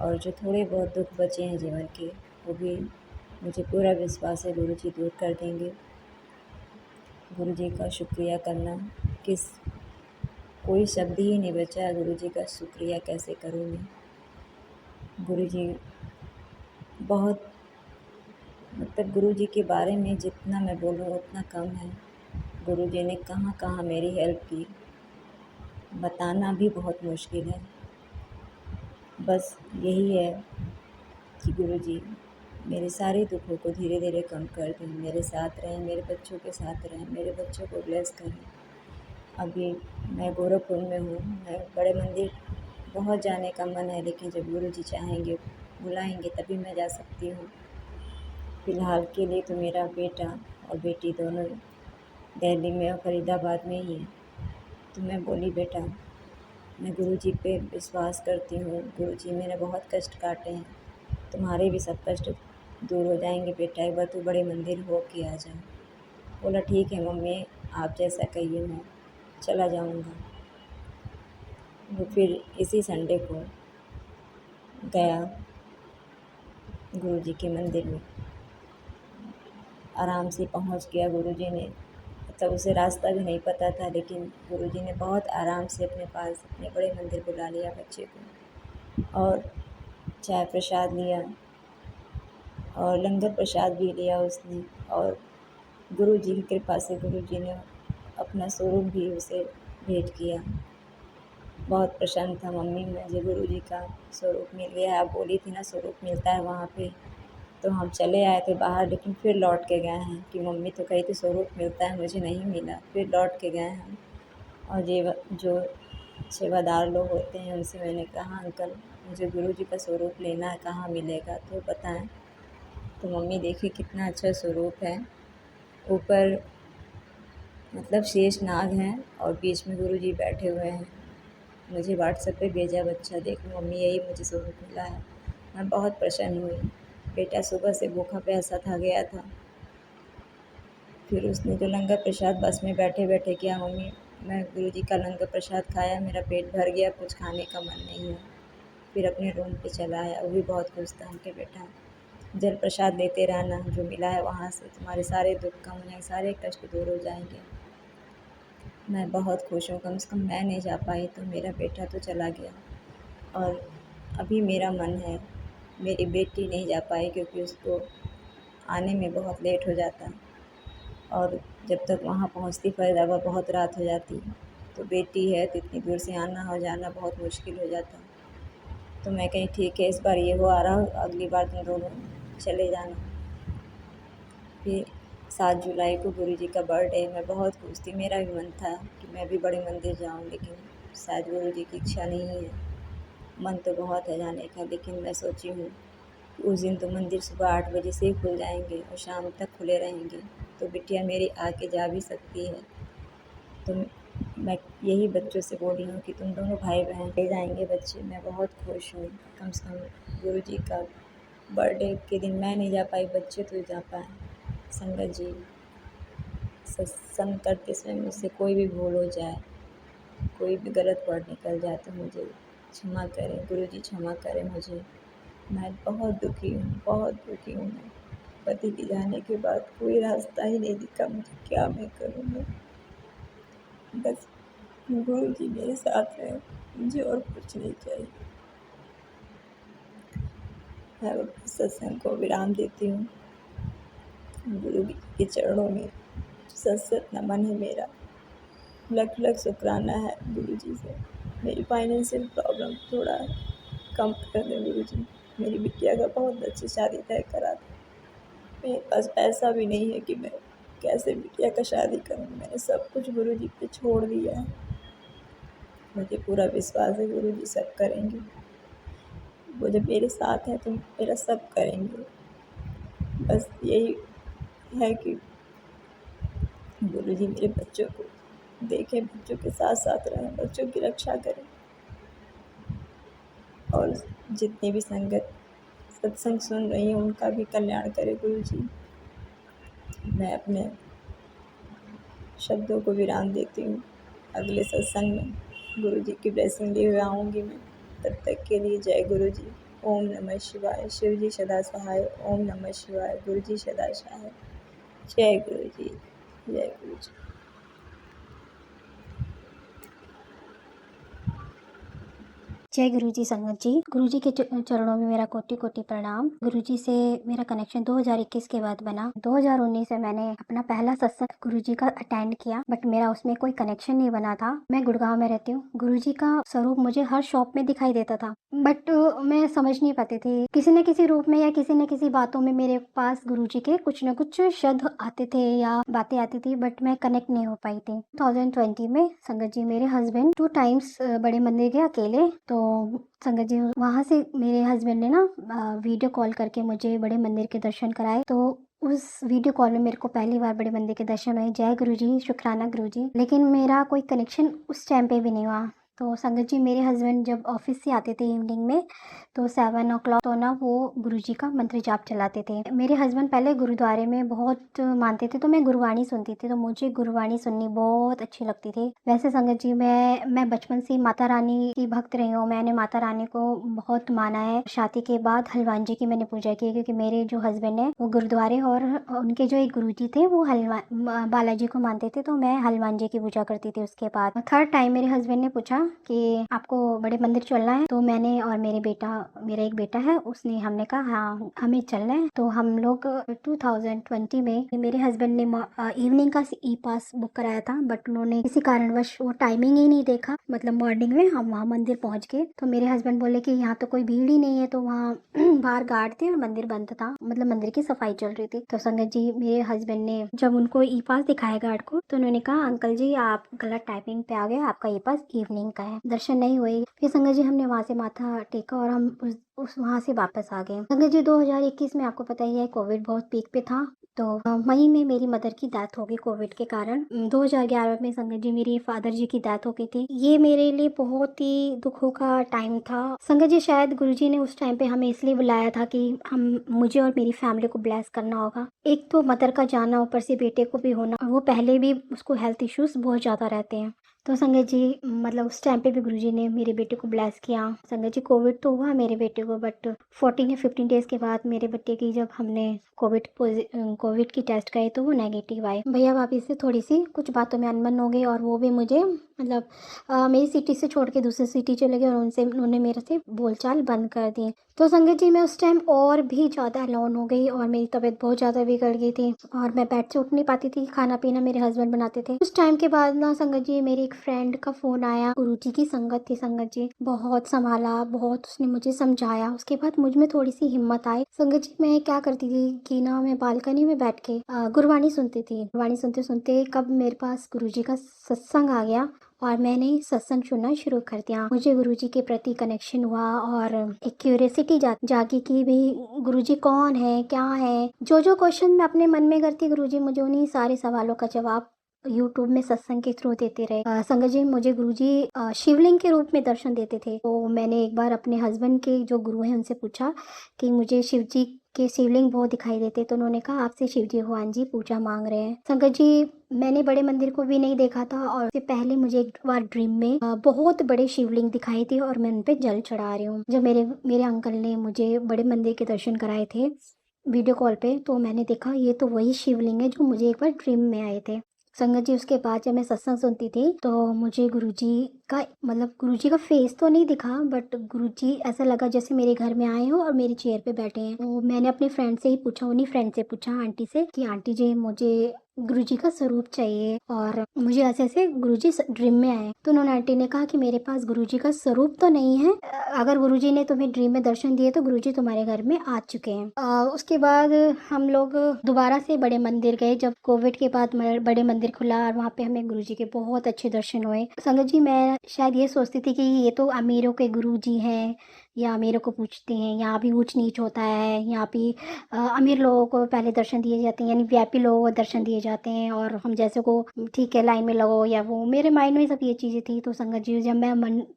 और जो थोड़े बहुत दुख बचे हैं जीवन के, वो भी मुझे पूरा विश्वास है गुरुजी दूर कर देंगे। गुरुजी का शुक्रिया करना किस कोई शब्द ही नहीं बचा है, गुरुजी का शुक्रिया कैसे करूँ मैं। गुरुजी बहुत, मतलब गुरुजी के बारे में जितना मैं बोलूँ उतना कम है। गुरुजी ने कहाँ कहाँ मेरी हेल्प की, बताना भी बहुत मुश्किल है। बस यही है कि गुरुजी मेरे सारे दुखों को धीरे धीरे कम कर दें, मेरे साथ रहें, मेरे बच्चों के साथ रहें, मेरे बच्चों को ब्लेस करें। अभी मैं गोरखपुर में हूँ, मैं बड़े मंदिर बहुत जाने का मन है, लेकिन जब गुरुजी चाहेंगे बुलाएंगे तभी मैं जा सकती हूँ। फ़िलहाल के लिए तो मेरा बेटा और बेटी दोनों दिल्ली में और फरीदाबाद में ही है। तो मैं बोली बेटा, मैं गुरुजी पे विश्वास करती हूँ, गुरुजी मैंने बहुत कष्ट काटे हैं, तुम्हारे भी सब कष्ट दूर हो जाएंगे बेटा, एक बार तू बड़े मंदिर हो के आ जा। बोला ठीक है मम्मी, आप जैसा कहिए मैं चला जाऊँगा। वो फिर इसी संडे को गया गुरुजी के मंदिर में, आराम से पहुंच गया। गुरुजी ने, मतलब उसे रास्ता भी नहीं पता था, लेकिन गुरुजी ने बहुत आराम से अपने पास अपने बड़े मंदिर बुला लिया बच्चे को, और चाय प्रसाद लिया और लंगर प्रसाद भी लिया उसने। और गुरुजी की कृपा से गुरुजी ने अपना स्वरूप भी उसे भेंट किया। बहुत प्रसन्न था मम्मी, मुझे गुरुजी का स्वरूप मिल गया। आप बोली थी ना स्वरूप मिलता है वहाँ पे, तो हम चले आए थे बाहर, लेकिन फिर लौट के गए हैं कि मम्मी तो कही थी स्वरूप मिलता है, मुझे नहीं मिला। फिर लौट के गए हैं। और जो सेवादार लोग होते हैं उनसे मैंने कहा अंकल मुझे गुरुजी का स्वरूप लेना है, कहाँ मिलेगा तो बताएं। तो मम्मी देखी कितना अच्छा स्वरूप है, ऊपर मतलब शेष नाग हैं और बीच में गुरुजी बैठे हुए हैं। मुझे व्हाट्सएप पे भेजा, बच्चा देखो मम्मी यही मुझे स्वरूप मिला है। मैं बहुत प्रसन्न हुई। बेटा सुबह से भूखा प्यासा था गया था। फिर उसने जो लंगर प्रसाद बस में बैठे बैठे किया, मम्मी मैं गुरुजी का लंगर प्रसाद खाया, मेरा पेट भर गया, कुछ खाने का मन नहीं है। फिर अपने रूम पे चला आया, वो भी बहुत खुश था कि बेटा जल प्रसाद लेते रहना, जो मिला है वहाँ से तुम्हारे सारे दुख कम हो जाएंगे, सारे कष्ट दूर हो जाएंगे। मैं बहुत खुश हूँ, कम से कम मैं नहीं जा पाई तो मेरा बेटा तो चला गया। और अभी मेरा मन है, मेरी बेटी नहीं जा पाई क्योंकि उसको आने में बहुत लेट हो जाता, और जब तक वहाँ पहुँचती फरीदाबाद बहुत रात हो जाती। तो बेटी है तो इतनी दूर से आना और जाना बहुत मुश्किल हो जाता। तो मैं कहीं ठीक है, इस बार ये हो आ रहा हूँ, अगली बार तुम दोनों चले जाना। फिर 7 जुलाई को गुरुजी का बर्थडे, मैं बहुत खुश थी, मेरा भी मन था कि मैं भी बड़े मंदिर जाऊँ, लेकिन शायद गुरुजी की इच्छा नहीं है। मन तो बहुत है जाने का, लेकिन मैं सोची हूँ कि उस दिन तो मंदिर सुबह 8 बजे से ही खुल जाएंगे और शाम तक खुले रहेंगे, तो बिटिया मेरी आके जा भी सकती है। तो मैं यही बच्चों से बोल रही हूँ कि तुम दोनों भाई बहन ले जाएंगे बच्चे, मैं बहुत खुश हूँ। कम से कम गुरुजी का बर्थडे के दिन मैं नहीं जा पाई, बच्चे तो जा पाए। संगत जी, सत्संग करते समय मुझसे कोई भी भूल हो जाए, कोई भी गलत वर्ड निकल जाए तो मुझे क्षमा करें, गुरुजी क्षमा करें मुझे। मैं बहुत दुखी हूँ, बहुत दुखी हूँ। मैं पति के जाने के बाद कोई रास्ता ही नहीं दिखा मुझे, क्या मैं करूँ। मैं बस गुरुजी मेरे साथ रहे, मुझे और कुछ नहीं चाहिए। मैं सत्संग को विराम देती हूँ। गुरु के चरणों में सत सत नमन है मेरा, लख लख शुक्राना है गुरुजी से। मेरी फाइनेंशियल प्रॉब्लम थोड़ा कम कर दें गुरुजी। मेरी बिटिया का बहुत अच्छी शादी तय करा था, मेरे पास पैसा भी नहीं है कि मैं कैसे बिटिया का शादी करूँ। मैंने सब कुछ गुरुजी पे छोड़ दिया है। मुझे पूरा विश्वास है गुरुजी सब करेंगे, वो जब मेरे साथ हैं तो मेरा सब करेंगे। बस यही है कि गुरुजी मेरे बच्चों को देखें, बच्चों के साथ साथ रहें, बच्चों की रक्षा करें, और जितनी भी संगत सत्संग सुन रही है उनका भी कल्याण करे गुरुजी। मैं अपने शब्दों को विराम देती हूँ। अगले सत्संग में गुरुजी की ब्लेसिंग लिए हुए आऊँगी मैं। तब तक के लिए जय गुरुजी। ओम नमः शिवाय। शिव जी सदा सहाय। ओम नमः शिवाय। गुरुजी सदा सहाय। जय गुरुजी, जय गुरुजी। जय गुरुजी संगत जी। गुरुजी के चरणों में मेरा कोटि कोटि प्रणाम। गुरुजी से मेरा कनेक्शन 2021 के बाद बना। 2019 में मैंने अपना पहला सत्संग गुरुजी का अटेंड किया, बट मेरा उसमें कोई कनेक्शन नहीं बना था। मैं गुड़गांव में रहती हूँ। गुरुजी का स्वरूप मुझे हर शॉप में दिखाई देता था, बट मैं समझ नहीं पाती थी। किसी न किसी रूप में या किसी न किसी बातों में मेरे पास गुरुजी के कुछ न कुछ शब्द आते थे या बातें आती थी, बट मैं कनेक्ट नहीं हो पाई थी। 2020 में संगत जी मेरे हस्बैंड 2 टाइम्स बड़े मंदिर गए अकेले, तो संगत जी वहाँ से मेरे हस्बैंड ने ना वीडियो कॉल करके मुझे बड़े मंदिर के दर्शन कराए। तो उस वीडियो कॉल में मेरे को पहली बार बड़े मंदिर के दर्शन हुए। जय गुरुजी, शुक्राना गुरुजी। लेकिन मेरा कोई कनेक्शन उस टाइम पे भी नहीं हुआ। तो संगत जी मेरे हस्बैंड जब ऑफिस से आते थे इवनिंग में, तो 7 o'clock तो ना वो गुरुजी का मंत्र जाप चलाते थे। मेरे हस्बैंड पहले गुरुद्वारे में बहुत मानते थे, तो मैं गुरुवाणी सुनती थी, तो मुझे गुरुवाणी सुननी बहुत अच्छी लगती थी। वैसे संगत जी मैं बचपन से माता रानी की भक्त रही हूँ। मैंने माता रानी को बहुत माना है। शादी के बाद हनुमान जी की मैंने पूजा की, क्योंकि मेरे जो हस्बैंड है वो गुरुद्वारे और उनके जो एक गुरुजी थे वो हनुमान बालाजी को मानते थे, तो मैं हनुमान जी की पूजा करती थी। उसके बाद थर्ड टाइम मेरे हस्बैंड ने पूछा कि आपको बड़े मंदिर चलना है, तो मैंने और मेरा एक बेटा है, उसने हमने कहा हाँ हमें चलना है। तो हम लोग 2020 में मेरे हस्बैंड ने इवनिंग का ई पास बुक कराया था, बट उन्होंने किसी कारणवश वो टाइमिंग ही नहीं देखा। मतलब मॉर्निंग में हम वहाँ मंदिर पहुँच गए, तो मेरे हस्बैंड बोले कि यहाँ तो कोई भीड़ ही नहीं है, तो वहाँ बाहर गार्ड थे और मंदिर बंद था, मतलब मंदिर की सफाई चल रही थी। तो संगत जी मेरे हस्बैंड ने जब उनको ई पास दिखाया गार्ड को, तो उन्होंने कहा अंकल जी आप गलत टाइमिंग पे आ गए, आपका ई पास इवनिंग का है, दर्शन नहीं हुए। फिर संगत जी हमने वहाँ से माथा टेका और हम उस वहाँ से वापस आ गए। संगत जी 2021 में आपको पता ही है कोविड बहुत पीक पे था, तो मई में मेरी मदर की डेथ हो गई कोविड के कारण। 2011 में संगत जी मेरी फादर जी की डेथ हो गई थी। ये मेरे लिए बहुत ही दुखों का टाइम था। संगत जी शायद गुरुजी ने उस टाइम पे हमें इसलिए बुलाया था कि हम मुझे और मेरी फैमिली को ब्लेस करना होगा। एक तो मदर का जाना, ऊपर से बेटे को भी होना, वो पहले भी उसको हेल्थ इश्यूज बहुत ज़्यादा रहते हैं। तो संगत जी मतलब उस टाइम पे भी गुरुजी ने मेरे बेटे को ब्लेस किया। संगत जी कोविड तो हुआ मेरे बेटे को, बट 14 या 15 डेज के बाद मेरे बेटे की जब हमने कोविड की टेस्ट कराई तो वो नेगेटिव आई। भैया भाभी से थोड़ी सी कुछ बातों में अनबन हो गई और वो भी मुझे मतलब मेरी सिटी से छोड़ के दूसरी सिटी चले गए और उन्होंने मेरे से बोलचाल बंद कर दी। तो संगत जी मैं उस टाइम और भी ज़्यादा अलोन हो गई और मेरी तबीयत बहुत ज़्यादा बिगड़ गई थी और मैं बेड से उठ नहीं पाती थी। खाना पीना मेरे हस्बैंड बनाते थे। उस टाइम के बाद ना संगत जी मेरी एक फ्रेंड का फ़ोन आया। गुरुजी की संगत थी संगत जी, बहुत संभाला, बहुत उसने मुझे समझाया। उसके बाद मुझ में थोड़ी सी हिम्मत आई। संगत जी मैं क्या करती थी कि ना मैं बालकनी में बैठ के गुरबानी सुनती थी। गुरबानी सुनते सुनते कब मेरे पास गुरुजी का सत्संग आ गया और मैंने सत्संग सुनना शुरू कर दिया। मुझे गुरुजी के प्रति कनेक्शन हुआ और एक क्यूरियोसिटी जागी कि भाई गुरुजी कौन है, क्या है। जो जो क्वेश्चन मैं अपने मन में करती, गुरुजी मुझे उन्हीं सारे सवालों का जवाब यूट्यूब में सत्संग के थ्रू देते रहे। संगत जी मुझे गुरुजी शिवलिंग के रूप में दर्शन देते थे। तो मैंने एक बार अपने हस्बैंड के जो गुरु हैं उनसे पूछा कि मुझे शिव जी के शिवलिंग बहुत दिखाई देते। तो उन्होंने कहा आपसे शिव जी भगवान जी पूजा मांग रहे हैं। संगत जी मैंने बड़े मंदिर को भी नहीं देखा था और उससे पहले मुझे एक बार ड्रीम में बहुत बड़े शिवलिंग दिखाई थी और मैं उन पे जल चढ़ा रही हूँ। जब मेरे अंकल ने मुझे बड़े मंदिर के दर्शन कराए थे वीडियो कॉल पे, तो मैंने देखा ये तो वही शिवलिंग है जो मुझे एक बार ड्रीम में आए थे। संगत जी उसके बाद जब मैं सत्संग सुनती थी तो मुझे गुरुजी का फेस तो नहीं दिखा, बट गुरुजी ऐसा लगा जैसे मेरे घर में आए हो और मेरी चेयर पे बैठे हैं। तो मैंने अपने फ्रेंड से ही पूछा, उन्हीं फ्रेंड से पूछा आंटी से कि आंटी जी मुझे गुरुजी का स्वरूप चाहिए और मुझे ऐसे ऐसे गुरुजी ड्रीम में आए। तो उन्होंने आंटी ने कहा कि मेरे पास गुरुजी का स्वरूप तो नहीं है, अगर गुरुजी ने तुम्हें ड्रीम में दर्शन दिए तो गुरुजी तुम्हारे घर में आ चुके हैं। उसके बाद हम लोग दोबारा से बड़े मंदिर गए जब कोविड के बाद बड़े मंदिर खुला और वहाँ पे हमें गुरुजी के बहुत अच्छे दर्शन हुए। संगत जी मैं शायद ये सोचती थी कि ये तो अमीरों के गुरुजी हैं या अमीरों को पूछते हैं, यहाँ भी ऊंच नीच होता है, यहाँ भी अमीर लोगों को पहले दर्शन दिए जाते हैं, यानी वीआईपी लोगों को दर्शन दिए जाते हैं और हम जैसे को ठीक है लाइन में लगो या वो। मेरे माइंड में सब ये चीज़ें थी। तो संगत जी जब मैं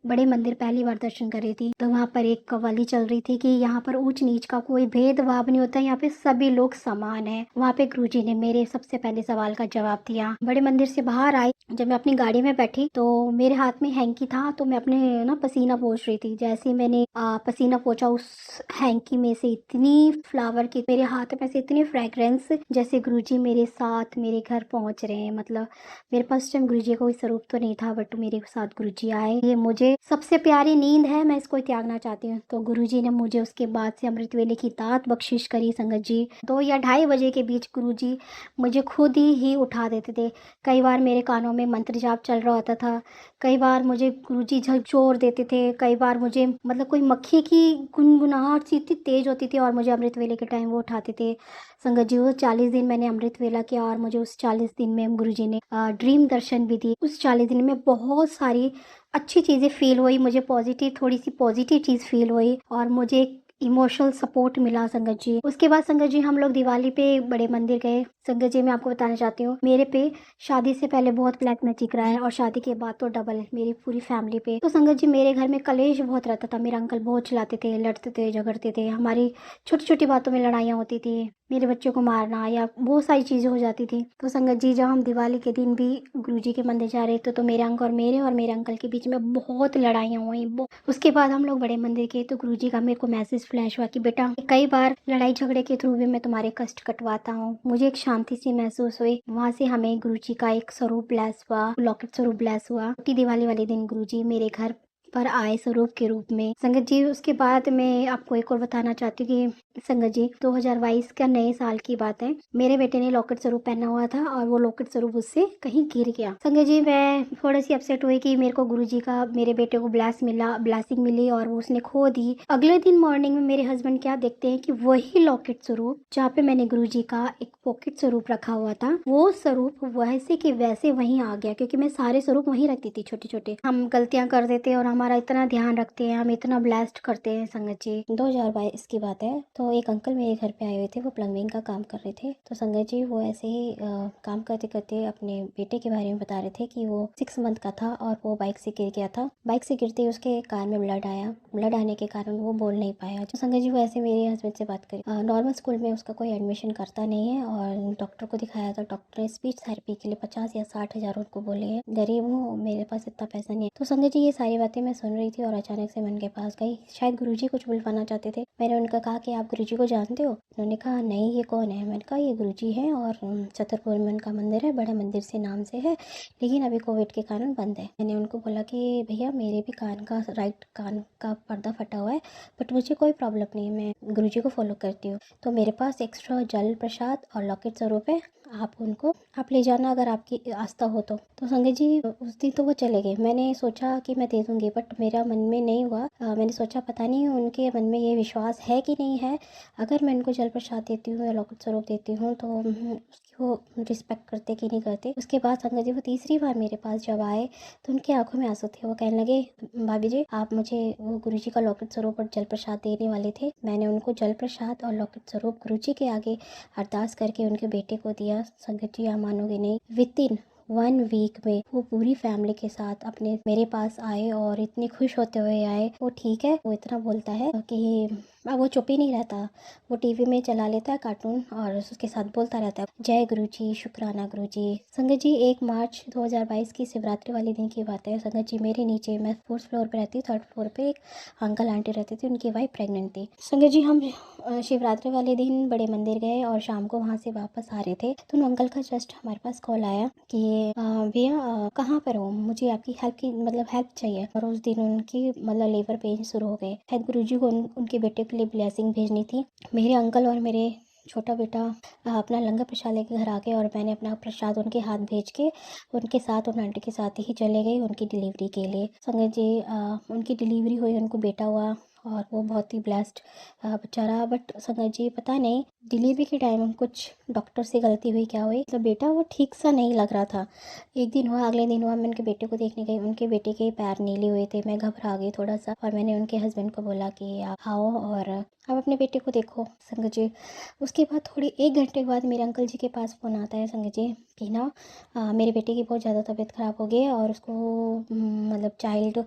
बड़े मंदिर पहली बार दर्शन कर रही थी तो वहाँ पर एक कव्वाली चल रही थी कि यहाँ पर ऊंच नीच का कोई भेदभाव नहीं होता, यहाँ पे सभी लोग समान है। वहाँ पे गुरुजी ने मेरे सबसे पहले सवाल का जवाब दिया। बड़े मंदिर से बाहर आई, जब मैं अपनी गाड़ी में बैठी तो मेरे हाथ में हैंकी था, तो मैं अपने ना पसीना पोंछ रही थी। जैसे ही मैंने पसीना पोंछा उस हैंकी में से इतनी फ्लावर की मेरे हाथ में से इतनी फ्रेग्रेंस जैसे गुरुजी मेरे साथ मेरे घर पहुंच रहे हैं। मतलब मेरे पास टाइम गुरुजी का कोई स्वरूप तो नहीं था, बट मेरे साथ गुरुजी आए। ये मुझे सबसे प्यारी नींद है, मैं इसको त्यागना चाहती हूँ। तो गुरुजी ने मुझे उसके बाद से अमृत वेले की दात बख्शिश करी। संगत जी 2 या 2:30 बजे के बीच गुरुजी मुझे खुद ही उठा देते थे। कई बार मेरे कानों में मंत्र जाप चल रहा होता था, कई बार मुझे गुरुजी झकझोर देते थे, कई बार मुझे मतलब कोई मक्खी की गुनगुनाहट सी इतनी तेज होती थी और मुझे अमृत वेले के टाइम वो उठाते थे। संगत जी वो 40 दिन मैंने अमृत वेला किया और मुझे उस 40 दिन में गुरुजी ने ड्रीम दर्शन भी दिए। उस 40 दिन में बहुत सारी अच्छी चीज़ें फील हुई, मुझे थोड़ी सी पॉजिटिव चीज़ फील हुई और मुझे एक इमोशनल सपोर्ट मिला। संगत जी उसके बाद संगत जी हम लोग दिवाली पे बड़े मंदिर गए। संगत जी मैं आपको बताना चाहती हूँ, मेरे पे शादी से पहले बहुत ब्लैक मैजिक रहा है और शादी के बाद तो डबल मेरी पूरी फैमिली पे। तो संगत जी मेरे घर में कलेश बहुत रहता था। मेरे अंकल बहुत चिल्लाते थे, लड़ते थे, झगड़ते थे, हमारी छोटी छोटी बातों में लड़ाइयाँ होती थी, मेरे बच्चों को मारना या बहुत सारी चीज़ें हो जाती थी। तो संगत जी जब हम दिवाली के दिन भी गुरुजी के मंदिर जा रहे थे तो मेरे मेरे अंकल के बीच में बहुत लड़ाइयाँ हुई। उसके बाद हम लोग बड़े मंदिर गए तो गुरुजी का मेरे को मैसेज फ्लैश हुआ कि बेटा कई बार लड़ाई झगड़े के थ्रू भी मैं तुम्हारे कष्ट कटवाता हूँ। मुझे एक शांति सी महसूस हुई। वहाँ से हमें गुरुजी का एक स्वरूप ब्लेस हुआ, लॉकेट स्वरूप ब्लेस हुआ। छोटी दिवाली वाले दिन गुरुजी मेरे घर पर आए स्वरूप के रूप में। संगत जी उसके बाद मैं आपको एक और बताना चाहती हूँ कि संगत जी 2022 का नए साल की बात है, मेरे बेटे ने लॉकेट स्वरूप पहना हुआ था और वो लॉकेट स्वरूप उससे कहीं गिर गया। संगत जी मैं थोड़ी सी अपसेट हुई कि मेरे को गुरुजी का मेरे बेटे को ब्लेसिंग मिली और वो उसने खो दी। अगले दिन मॉर्निंग में मेरे हस्बैंड क्या देखते हैं कि वही लॉकेट स्वरूप जहाँ पे मैंने गुरुजी का एक पॉकेट स्वरूप रखा हुआ था, वो स्वरूप वैसे के वैसे वहीं आ गया, क्योंकि मैं सारे स्वरूप वहीं रखती थी। छोटे छोटे हम गलतियां कर देते और हमारे हमारा इतना ध्यान रखते हैं, हमें इतना ब्लेस्ड करते हैं संगत जी। 2022 की बात है, तो एक अंकल मेरे घर पे आए हुए थे, वो प्लम्बिंग का काम कर रहे थे। तो संगत जी वो ऐसे ही काम करते करते अपने बेटे के बारे में बता रहे थे कि वो 6 मंथ का था और वो बाइक से गिर गया था। बाइक से गिरते ही उसके कान में ब्लड आया। ब्लड आने के कारण वो बोल नहीं पाया। तो संगत जी वो ऐसे मेरे हस्बैंड से बात करी। नॉर्मल स्कूल में उसका कोई एडमिशन करता नहीं है और डॉक्टर को दिखाया तो डॉक्टर ने स्पीच थेरेपी के लिए 50 या 60 हज़ार उनको बोले हैं। गरीब हूँ, मेरे पास इतना पैसा नहीं है। तो संगत जी ये सारी बातें मैं सुन रही थी और अचानक से मैं उनके पास गई। शायद गुरुजी कुछ बुलवाना चाहते थे। मैंने उनका कहा कि आप गुरुजी को जानते हो? उन्होंने कहा नहीं, ये कौन है? मैंने कहा ये गुरुजी हैं और छतरपुर में उनका मंदिर है, बड़े मंदिर से नाम से है, लेकिन अभी कोविड के कारण बंद है। मैंने उनको बोला कि भैया मेरे भी कान का राइट कान का पर्दा फटा हुआ है, बट मुझे कोई प्रॉब्लम नहीं है, मैं गुरुजी को फॉलो करती हूँ। तो मेरे पास एक्स्ट्रा जल प्रसाद और लॉकेट स्वरूप है, आप ले जाना अगर आपकी आस्था हो तो। संगत जी उस दिन तो वो चले गए। मैंने सोचा कि मैं दे दूंगी, बट मेरा मन में नहीं हुआ। मैंने सोचा पता नहीं उनके मन में ये विश्वास है कि नहीं है। अगर मैं उनको जल प्रसाद देती हूँ या लॉकेट स्वरूप देती हूँ तो उसकी वो रिस्पेक्ट करते कि नहीं करते। उसके बाद संगत जी वो तीसरी बार मेरे पास जब आए तो उनकी आंखों में आंसू थे। वो कहने लगे भाभी जी आप मुझे वो गुरुजी का लॉकेट स्वरूप और जल प्रसाद देने वाले थे। मैंने उनको जल प्रसाद और लॉकेट स्वरूप गुरुजी के आगे अरदास करके उनके बेटे को दिया। संगत जी आप मानोगे नहीं, विदिन 1 वीक में वो पूरी फैमिली के साथ अपने मेरे पास आए और इतने खुश होते हुए आए। वो ठीक है, वो इतना बोलता है कि अब वो चुप ही नहीं रहता। वो टीवी में चला लेता है कार्टून और उसके साथ बोलता रहता है जय गुरुजी, शुक्राना गुरुजी। संगत जी 1 मार्च 2022 की शिवरात्रि वाले दिन की बात है। संगत जी मेरे नीचे, मैं 4th फ्लोर पे रहती हूँ, 3rd फ्लोर पे एक अंकल आंटी रहते थे, उनकी वाइफ प्रेग्नेंट थी। संगत जी हम शिवरात्रि वाले दिन बड़े मंदिर गए और शाम को वहाँ से वापस आ रहे थे तो उन अंकल का जस्ट हमारे पास कॉल आया कि भैया कहाँ पर हो, मुझे आपकी हेल्प की हेल्प चाहिए। और उस दिन उनकी लेबर पेन शुरू हो गए। शायद गुरुजी को उनके बेटे के लिए ब्लेसिंग भेजनी थी। मेरे अंकल और मेरे छोटा बेटा अपना लंगर प्रसाद लेके घर आ गए और मैंने अपना प्रसाद उनके हाथ भेज के उनके साथ उन आंटी के साथ ही चले गई उनकी डिलीवरी के लिए। संगत जी उनकी डिलीवरी हुई, उनको बेटा हुआ और वो बहुत ही ब्लेस्ड बच्चा रहा। बट संगत जी पता नहीं डिलीवरी के टाइम कुछ डॉक्टर से गलती हुई क्या हुई, तो बेटा वो ठीक सा नहीं लग रहा था। एक दिन हुआ, अगले दिन हुआ, मैं उनके बेटे को देखने गई, उनके बेटे के पैर नीले हुए थे। मैं घबरा गई थोड़ा सा और मैंने उनके हस्बैंड को बोला कि आप आओ और आप अपने बेटे को देखो। संगत जी उसके बाद थोड़ी 1 घंटे के बाद मेरे अंकल जी के पास फ़ोन आता है संगत जी कि ना मेरे बेटे की बहुत ज़्यादा तबीयत ख़राब हो गई है और उसको चाइल्ड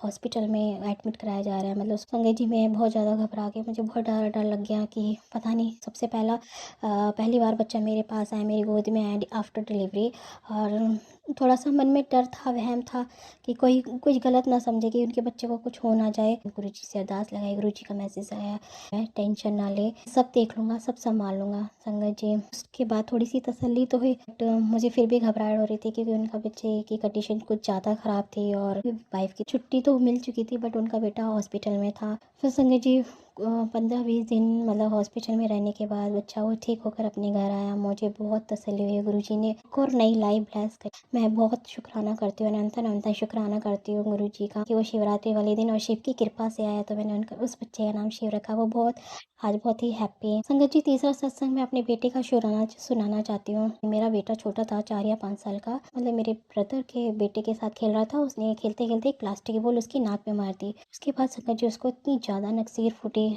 हॉस्पिटल में एडमिट कराया जा रहा है। संगत जी मैं बहुत ज़्यादा घबरा गई, मुझे बहुत डर लग गया कि पता नहीं, सबसे पहली बार बच्चा मेरे पास आया, मेरी गोद में आया आफ्टर डिलीवरी। और थोड़ा सा मन में डर था, वहम था कि कोई कुछ गलत ना समझे कि उनके बच्चे को कुछ हो ना जाए। गुरुजी से अरदास लगाई, गुरुजी का मैसेज आया, मैं टेंशन ना ले, सब देख लूँगा, सब संभाल लूँगा। संगत जी उसके बाद थोड़ी सी तसल्ली तो हुई, बट मुझे फिर भी घबराहट हो रही थी क्योंकि उनका बच्चे की कंडीशन कुछ ज़्यादा ख़राब थी और वाइफ की छुट्टी तो मिल चुकी थी बट उनका बेटा हॉस्पिटल में था। फिर संगत जी 15-20 दिन हॉस्पिटल में रहने के बाद बच्चा वो ठीक होकर अपने घर आया। मुझे बहुत तसल्ली हुई, गुरुजी ने एक और नई लाइफ ब्लेस करी। मैं बहुत शुक्राना करती हूँ, अनंत शुक्राना करती हूँ गुरुजी का कि वो शिवरात्रि वाले दिन और शिव की कृपा से आया तो मैंने उनका उस बच्चे का नाम शिव रखा। वो आज बहुत ही हैप्पी है। संगत जी तीसरा सत्संग मैं अपने बेटे का सुनाना चाहती हूँ। मेरा बेटा छोटा था, 4 या 5 साल का, मेरे ब्रदर के बेटे के साथ खेल रहा था। उसने खेलते खेलते एक प्लास्टिक की बॉल उसकी नाक में मार दी। उसके बाद संगत जी उसको इतनी ज़्यादा नक्सीर फूटी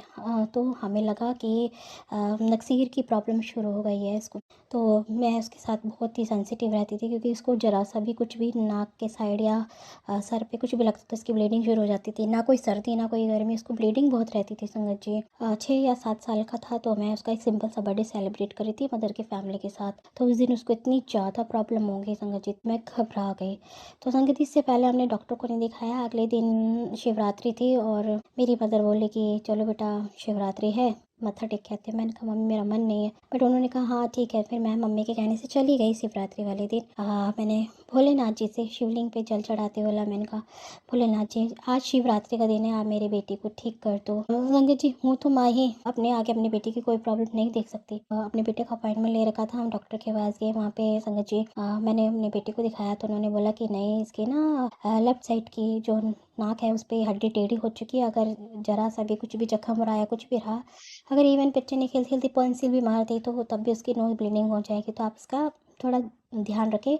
तो हमें लगा कि नक्सीर की प्रॉब्लम शुरू हो गई है इसको। तो मैं उसके साथ बहुत ही सेंसिटिव रहती थी क्योंकि उसको ज़रा सा भी कुछ भी नाक के साइड या सर पे कुछ भी लगता था उसकी ब्लीडिंग शुरू हो जाती थी। ना कोई सर्दी ना कोई गर्मी, उसको ब्लीडिंग बहुत रहती थी। संगत जी 6 या 7 साल का था तो मैं उसका एक सिंपल सा बर्थडे सेलिब्रेट करी थी मदर के फैमिली के साथ। तो उस दिन उसको इतनी ज़्यादा प्रॉब्लम हो गई संगत जी, मैं घबरा गई। तो संगत इससे पहले हमने डॉक्टर को नहीं दिखाया। अगले दिन शिवरात्रि थी और मेरी मदर बोली कि चलो बेटा शिवरात्रि है, मत्था टेक के आते हैं। मैंने कहा मम्मी मेरा मन नहीं है, बट उन्होंने कहा हाँ ठीक है। फिर मैं मम्मी के कहने से चली गई शिवरात्रि वाले दिन। मैंने भोलेनाथ जी से शिवलिंग पे जल चढ़ाते बोला, मैंने कहा भोलेनाथ जी आज शिवरात्रि का दिन है, आप मेरे बेटी को ठीक कर दो। संगत जी हूँ तो माँ ही, अपने आगे अपने बेटी की कोई प्रॉब्लम नहीं देख सकती। अपने बेटे का अपॉइंटमेंट ले रखा था, हम डॉक्टर के पास गए। वहाँ पे संगत जी मैंने अपने बेटे को दिखाया तो उन्होंने बोला कि नहीं, इसके ना लेफ्ट साइड की जो नाक है उस पर हड्डी टेढ़ी हो चुकी है। अगर जरा सा भी कुछ भी जख्म रहा या कुछ भी रहा, अगर इवन बच्चे ने खेलते खेलते पेंसिल भी मार दी तो तब भी उसकी नोज ब्लीडिंग हो जाएगी। तो आप इसका थोड़ा ध्यान रखें।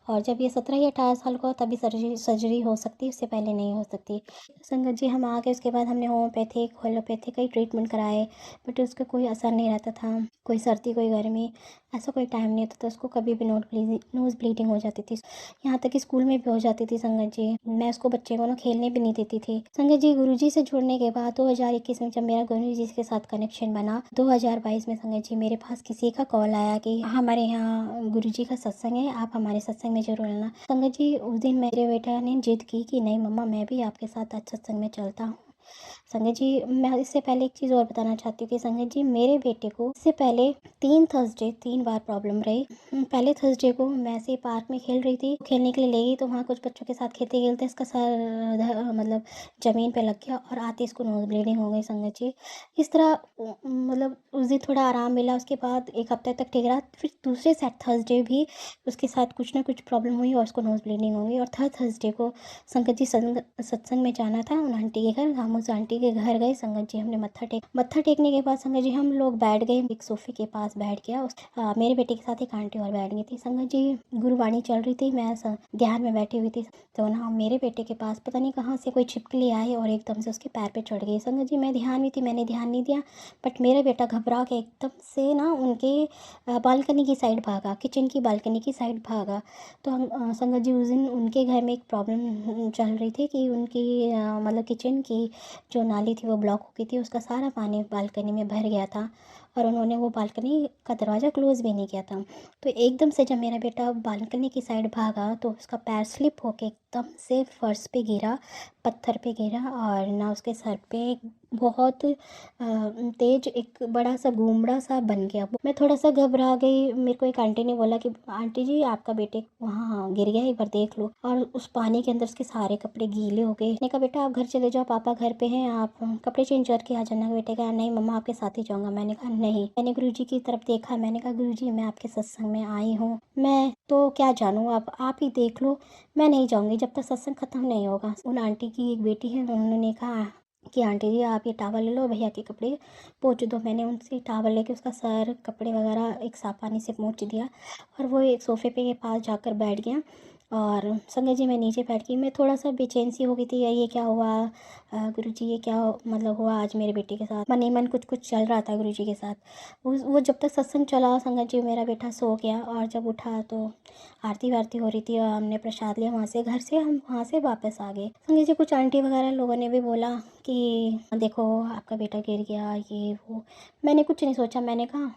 और जब ये 17 या 18 साल का हो तभी सर्जरी हो सकती है, उससे पहले नहीं हो सकती। संगत जी हम आ गए, उसके बाद हमने होम्योपैथिक एलोपैथिक कई ट्रीटमेंट कराए, बट उसका कोई असर नहीं रहता था। कोई सर्दी कोई गर्मी ऐसा कोई टाइम नहीं होता था, उसको कभी भी नोज़ ब्लीडिंग हो जाती थी, यहाँ तक कि स्कूल में भी हो जाती थी। संगत जी मैं उसको बच्चे को ना खेलने भी नहीं देती थी। संगत जी गुरुजी से जुड़ने के बाद 2021 में जब मेरा गुरुजी के साथ कनेक्शन बना, 2022 में संगत जी मेरे पास किसी का कॉल आया कि हमारे यहाँ गुरुजी का सत्संग है, आप हमारे सत्संग में जरूर आना। संगत जी उस दिन मेरे बेटा ने जिद की कि नहीं मम्मा मैं भी आपके साथ आज सत्संग में चलता हूँ। संगत जी मैं इससे पहले एक चीज़ और बताना चाहती हूँ कि संगत जी मेरे बेटे को इससे पहले 3 बार प्रॉब्लम रही। पहले थर्सडे को मैं ऐसे ही पार्क में खेल रही थी, खेलने के लिए ले गई तो वहाँ कुछ बच्चों के साथ खेलते खेलते इसका सर मतलब ज़मीन पे लग गया और आते इसको नोज़ ब्लीडिंग हो गई। संगत जी इस तरह मतलब उस दिन थोड़ा आराम मिला, उसके बाद एक हफ्ते तक ठीक रहा। फिर दूसरे सेट थर्सडे भी उसके साथ कुछ ना कुछ प्रॉब्लम हुई और उसको नोज़ ब्लीडिंग हो गई। और थर्ड थर्सडे को संगत जी सत्संग में जाना था उन आंटी के घर, हम उस आंटी के घर गए। संगत जी हमने मत्था टेकने के बाद संगत जी हम लोग बैठ गए, एक सोफे के पास बैठ गया। मेरे बेटे के साथ एक आंटी और बैठ गई थी। संगत जी गुरुवाणी चल रही थी, मैं ध्यान में बैठी हुई थी, तो ना मेरे बेटे के पास पता नहीं कहाँ से कोई छिपकली आई और एकदम से उसके पैर पे चढ़ गई। संगत जी मैं ध्यान में थी, मैंने ध्यान नहीं दिया, बट मेरा बेटा घबरा के एकदम से ना उनके बालकनी की साइड भागा, किचन की बालकनी की साइड भागा। तो हम संगत जी उस दिन उनके घर में एक प्रॉब्लम चल रही थी कि उनकी मतलब किचन की जो नाली थी वो ब्लॉक हो गई थी, उसका सारा पानी बालकनी में भर गया था और उन्होंने वो बालकनी का दरवाज़ा क्लोज़ भी नहीं किया था। तो एकदम से जब मेरा बेटा बालकनी की साइड भागा तो उसका पैर स्लिप होके एकदम से फर्श पे गिरा, पत्थर पे गिरा और ना उसके सर पे बहुत तेज एक बड़ा सा घूमड़ा सा बन गया। मैं थोड़ा सा घबरा गई, मेरे को एक आंटी ने बोला कि आंटी जी आपका बेटे वहाँ गिर गया, एक बार देख लो। और उस पानी के अंदर उसके सारे कपड़े गीले हो गए। मैंने कहा बेटा आप घर चले जाओ, पापा घर पे हैं, आप कपड़े चेंज करके आ जाना। बेटे कहा नहीं मम्मा आपके साथ ही जाऊँगा। मैंने कहा नहीं। मैंने गुरुजी की तरफ देखा, मैंने कहा गुरुजी मैं आपके सत्संग में आई हूँ, मैं तो क्या जानूँ, अब आप ही देख लो, मैं नहीं जाऊँगी जब तक सत्संग ख़त्म नहीं होगा। उन आंटी की एक बेटी है, उन्होंने कहा कि आंटी जी आप ये टावल ले लो, भैया के कपड़े पोंछ दो। मैंने उनसे टावल लेके उसका सर कपड़े वगैरह एक साफ पानी से पोंछ दिया और वो एक सोफ़े पे के पास जाकर बैठ गया। और संगत जी मैं नीचे बैठ गई, मैं थोड़ा सा बेचैन सी हो गई थी, ये क्या हुआ गुरुजी, ये क्या मतलब हुआ आज मेरे बेटे के साथ। मन ही मन कुछ चल रहा था गुरुजी के साथ। वो जब तक सत्संग चला संगत जी मेरा बेटा सो गया और जब उठा तो आरती वारती हो रही थी और हमने प्रसाद लिया वहाँ से, घर से हम वहाँ से वापस आ गए। संगत जी कुछ आंटी वगैरह लोगों ने भी बोला कि देखो आपका बेटा गिर गया ये वो। मैंने कुछ नहीं सोचा, मैंने कहा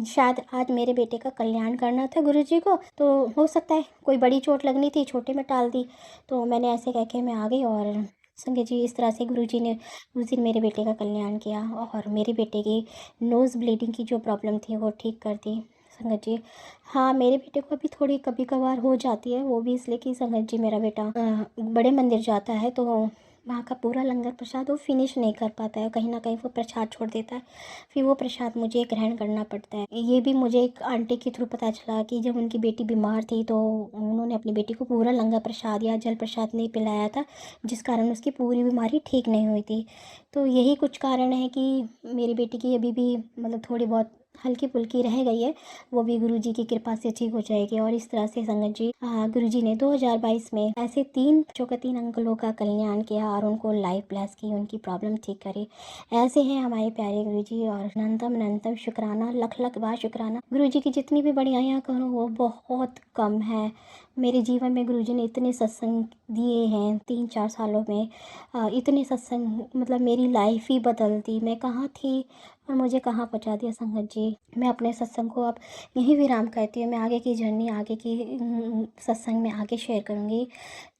शायद आज मेरे बेटे का कल्याण करना था गुरुजी को, तो हो सकता है कोई बड़ी चोट लगनी थी, छोटे में टाल दी। तो मैंने ऐसे कह के मैं आ गई और संगत जी इस तरह से गुरुजी ने उस दिन मेरे बेटे का कल्याण किया और मेरे बेटे की नोज़ ब्लीडिंग की जो प्रॉब्लम थी वो ठीक कर दी। संगत जी हाँ मेरे बेटे को अभी थोड़ी कभी कभार हो जाती है, वो भी इसलिए कि संगत जी मेरा बेटा बड़े मंदिर जाता है तो वहाँ का पूरा लंगर प्रसाद वो फिनिश नहीं कर पाता है, कहीं ना कहीं वो प्रसाद छोड़ देता है, फिर वो प्रसाद मुझे ग्रहण करना पड़ता है। ये भी मुझे एक आंटी के थ्रू पता चला कि जब उनकी बेटी बीमार थी तो उन्होंने अपनी बेटी को पूरा लंगर प्रसाद या जल प्रसाद नहीं पिलाया था, जिस कारण उसकी पूरी बीमारी ठीक नहीं हुई थी। तो यही कुछ कारण है कि मेरी बेटी की अभी भी मतलब थोड़ी बहुत हल्की फुल्की रह गई है, वो भी गुरुजी की कृपा से ठीक हो जाएगी। और इस तरह से संगत जी गुरुजी ने 2022 में ऐसे 3 बच्चों का 3 अंकलों का कल्याण किया और उनको लाइफ ब्लेस की, उनकी प्रॉब्लम ठीक करी। ऐसे हैं हमारे प्यारे गुरुजी और अनंतम शुक्राना, लख लख बार शुक्राना। गुरुजी की जितनी भी बढ़ियाइयाँ करूँ वो बहुत कम है। मेरे जीवन में गुरुजी ने इतने सत्संग दिए हैं 3-4 सालों में, इतने सत्संग मतलब मेरी लाइफ ही बदल दी। मैं कहाँ थी और मुझे कहाँ पहुँचा दिया। संगत जी मैं अपने सत्संग को अब यहीं विराम करती हूँ। मैं आगे की जर्नी आगे की सत्संग में आगे शेयर करूँगी।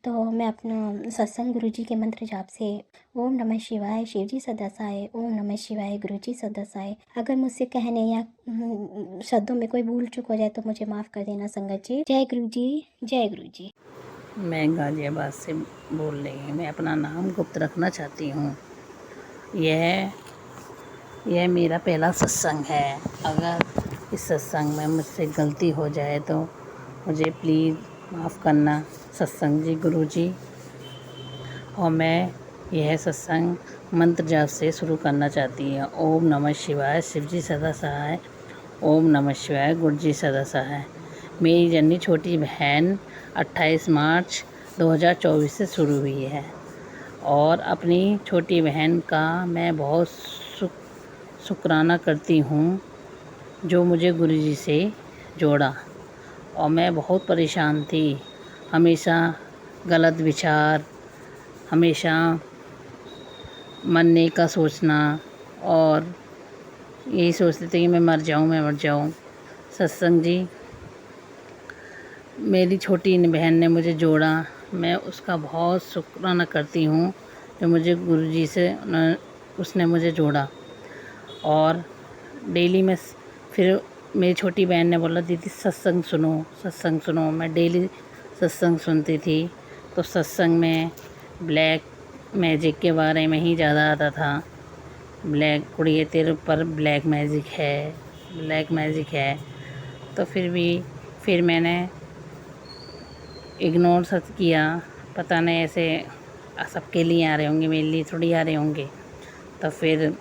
तो मैं अपना सत्संग गुरुजी के मंत्र जाप से ओम नमः शिवाय शिवजी सदासाय, ओम नमः शिवाय गुरुजी सदासाय। अगर मुझसे कहने या शब्दों में कोई भूल चूक हो जाए तो मुझे माफ़ कर देना संगत जी। जय गुरुजी, जय गुरुजी। मैं गाज़ियाबाद से बोल रही हूँ। मैं अपना नाम गुप्त रखना चाहती हूँ। यह मेरा पहला सत्संग है। अगर इस सत्संग में मुझसे गलती हो जाए तो मुझे प्लीज़ माफ़ करना सत्संग जी गुरुजी। और मैं यह सत्संग मंत्र जाप से शुरू करना चाहती हूँ। ओम नमः शिवाय शिवजी सदा सहाय, ओम नमः शिवाय गुरुजी सदा सहाय। मेरी जर्नी छोटी बहन 28 मार्च 2024 से शुरू हुई है और अपनी छोटी बहन का मैं बहुत शुक्राना करती हूँ जो मुझे गुरुजी से जोड़ा। और मैं बहुत परेशान थी, हमेशा गलत विचार, हमेशा मरने का सोचना और यही सोचते थे कि मैं मर जाऊँ। सत्संग जी मेरी छोटी बहन ने मुझे जोड़ा, मैं उसका बहुत शुक्राना करती हूँ जो मुझे गुरुजी से उसने मुझे जोड़ा। और डेली में फिर मेरी छोटी बहन ने बोला दीदी सत्संग सुनो। मैं डेली सत्संग सुनती थी। तो सत्संग में ब्लैक मैजिक के बारे में ही ज़्यादा आता था। ब्लैक कुड़िए तेरे ऊपर ब्लैक मैजिक है। तो फिर मैंने इग्नोर सब किया, पता नहीं ऐसे सबके लिए आ रहे होंगे, मेरे लिए थोड़ी आ रहे होंगे। तो फिर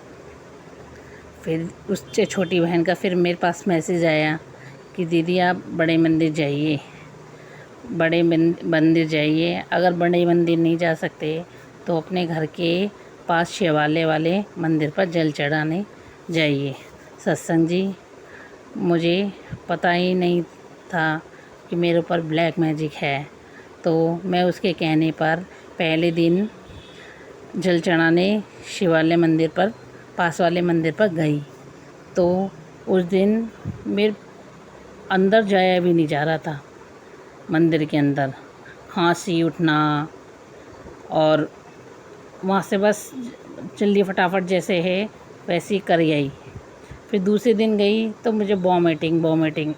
उससे छोटी बहन का फिर मेरे पास मैसेज आया कि दीदी आप बड़े मंदिर जाइए, अगर बड़े मंदिर नहीं जा सकते तो अपने घर के पास शिवालय वाले मंदिर पर जल चढ़ाने जाइए। सत्संग जी मुझे पता ही नहीं था कि मेरे ऊपर ब्लैक मैजिक है। तो मैं उसके कहने पर पहले दिन जल चढ़ाने शिवालय मंदिर पर पास वाले मंदिर पर गई। तो उस दिन मेरे अंदर जाया भी नहीं जा रहा था, मंदिर के अंदर खांसी उठना और वहाँ से बस जल्दी फटाफट जैसे है वैसे ही कर आई। फिर दूसरे दिन गई तो मुझे वॉमिटिंग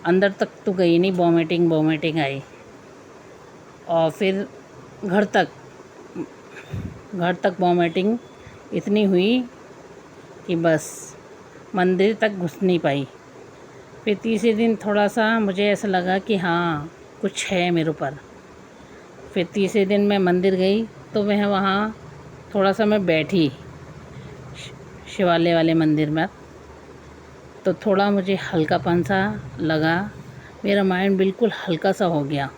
अंदर तक तो गई नहीं, वॉमिटिंग आई। और फिर घर तक वॉमिटिंग इतनी हुई कि बस मंदिर तक घुस नहीं पाई। फिर तीसरे दिन थोड़ा सा मुझे ऐसा लगा कि हाँ कुछ है मेरे ऊपर। फिर तीसरे दिन मैं मंदिर गई तो मैं वहाँ थोड़ा सा मैं बैठी शिवालय वाले मंदिर में। तो थोड़ा मुझे हल्कापन सा लगा, मेरा माइंड बिल्कुल हल्का सा हो गया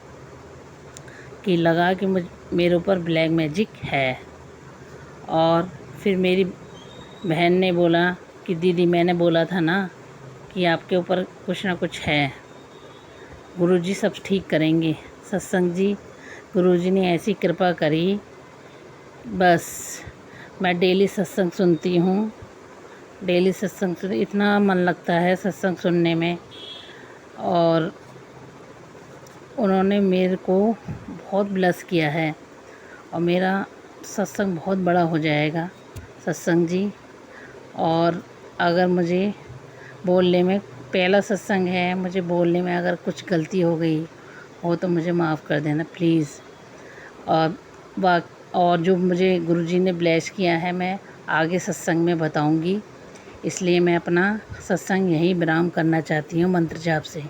कि लगा कि मेरे ऊपर ब्लैक मैजिक है। और फिर मेरी बहन ने बोला कि दीदी मैंने बोला था ना कि आपके ऊपर कुछ ना कुछ है, गुरुजी सब ठीक करेंगे। सत्संग जी गुरुजी ने ऐसी कृपा करी, बस मैं डेली सत्संग सुनती हूँ। इतना मन लगता है सत्संग सुनने में। और उन्होंने मेरे को बहुत ब्लेस किया है और मेरा सत्संग बहुत बड़ा हो जाएगा सत्संग जी। और अगर मुझे बोलने में पहला सत्संग है, मुझे बोलने में अगर कुछ गलती हो गई हो तो मुझे माफ़ कर देना प्लीज़। और जो मुझे गुरुजी ने ब्लेस किया है मैं आगे सत्संग में बताऊंगी, इसलिए मैं अपना सत्संग यहीं विराम करना चाहती हूँ मंत्र जाप से।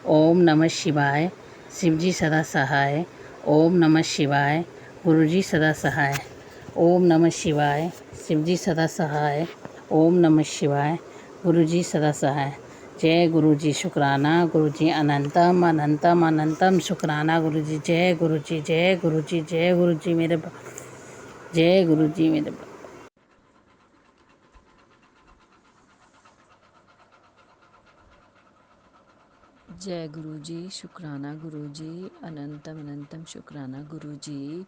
ओम नमः शिवाय, शिवजी सदा सहाय। ओम नमः शिवाय, गुरुजी सदा सहाय। ओम नमः शिवाय, शिवजी सदा सहाय। ओम नमः शिवाय, गुरुजी सदा सहाय। जय गुरुजी, शुक्राना गुरुजी, अनंतम शुक्राना गुरुजी। जय गुरुजी, जय गुरुजी, जय गुरुजी मेरे जय गुरुजी मेरे। जय गुरुजी, शुक्राना गुरुजी, अनंतम शुक्राना गुरुजी।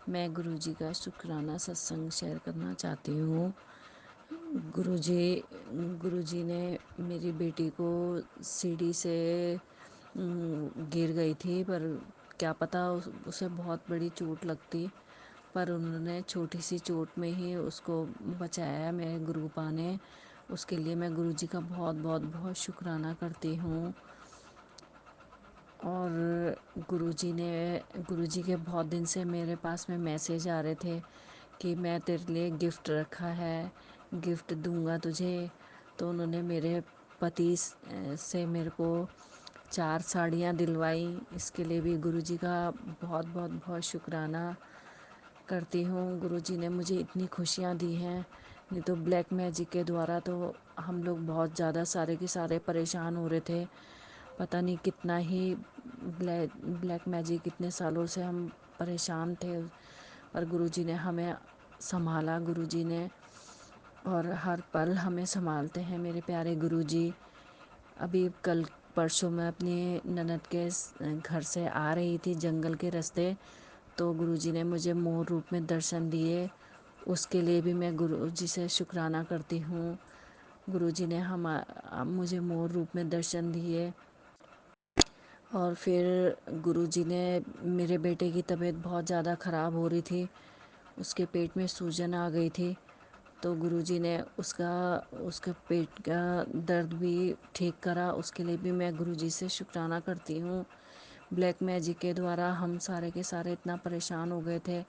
मैं गुरुजी का शुक्राना सत्संग शेयर करना चाहती हूँ। गुरुजी ने मेरी बेटी को सीढ़ी से गिर गई थी, पर क्या पता उसे बहुत बड़ी चोट लगती, पर उन्होंने छोटी सी चोट में ही उसको बचाया मेरे गुरुपा ने। उसके लिए मैं गुरुजी का बहुत शुक्राना करती हूँ। और गुरुजी के बहुत दिन से मेरे पास में मैसेज आ रहे थे कि मैं तेरे लिए गिफ्ट रखा है, गिफ्ट दूंगा तुझे। तो उन्होंने मेरे पति से मेरे को 4 साड़ियाँ दिलवाई। इसके लिए भी गुरुजी का बहुत शुक्राना करती हूँ। गुरुजी ने मुझे इतनी खुशियाँ दी हैं, नहीं तो ब्लैक मैजिक के द्वारा तो हम लोग बहुत ज़्यादा सारे के सारे परेशान हो रहे थे। पता नहीं कितना ही ब्लैक मैजिक, कितने सालों से हम परेशान थे, और गुरुजी ने हमें संभाला, गुरुजी ने, और हर पल हमें संभालते हैं मेरे प्यारे गुरुजी। अभी कल परसों मैं अपनी ननद के घर से आ रही थी जंगल के रास्ते, तो गुरुजी ने मुझे मोर रूप में दर्शन दिए। उसके लिए भी मैं गुरुजी से शुक्राना करती हूँ। गुरुजी ने मुझे मोर रूप में दर्शन दिए। और फिर गुरुजी ने, मेरे बेटे की तबीयत बहुत ज़्यादा ख़राब हो रही थी, उसके पेट में सूजन आ गई थी, तो गुरुजी ने उसका पेट का दर्द भी ठीक करा। उसके लिए भी मैं गुरुजी से शुक्राना करती हूँ। ब्लैक मैजिक के द्वारा हम सारे के सारे इतना परेशान हो गए थे,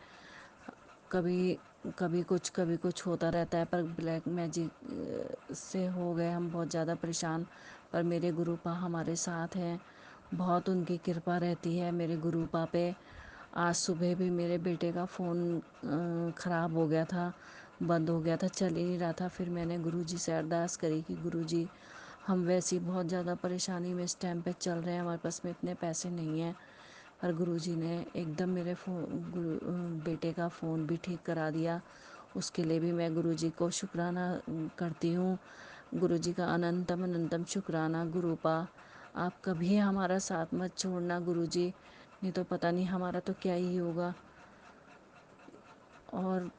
कभी कभी कुछ होता रहता है, पर ब्लैक मैजिक से हो गए हम बहुत ज़्यादा परेशान। पर मेरे गुरुपा हमारे साथ हैं, बहुत उनकी कृपा रहती है मेरे गुरुपा पे। आज सुबह भी मेरे बेटे का फ़ोन ख़राब हो गया था, बंद हो गया था, चल ही नहीं रहा था। फिर मैंने गुरुजी से अरदास करी कि गुरुजी, हम वैसे ही बहुत ज़्यादा परेशानी में इस टाइम पे चल रहे हैं, हमारे पास में इतने पैसे नहीं हैं। पर गुरुजी ने एकदम मेरे बेटे का फ़ोन भी ठीक करा दिया। उसके लिए भी मैं गुरुजी को शुक्राना करती हूँ। गुरुजी का अनंतम अनंतम शुक्राना गुरुपा। आप कभी हमारा साथ मत छोड़ना गुरुजी, नहीं तो पता नहीं हमारा तो क्या ही होगा। और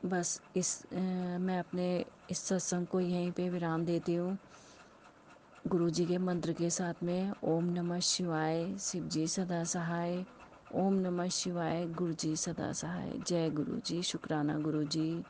बस मैं अपने इस सत्संग को यहीं पे विराम देती हूँ गुरुजी के मंत्र के साथ में। ओम नमः शिवाय, शिव जी सदा सहाय। ओम नमः शिवाय, गुरुजी सदा सहाय। जय गुरुजी, शुक्राना गुरुजी।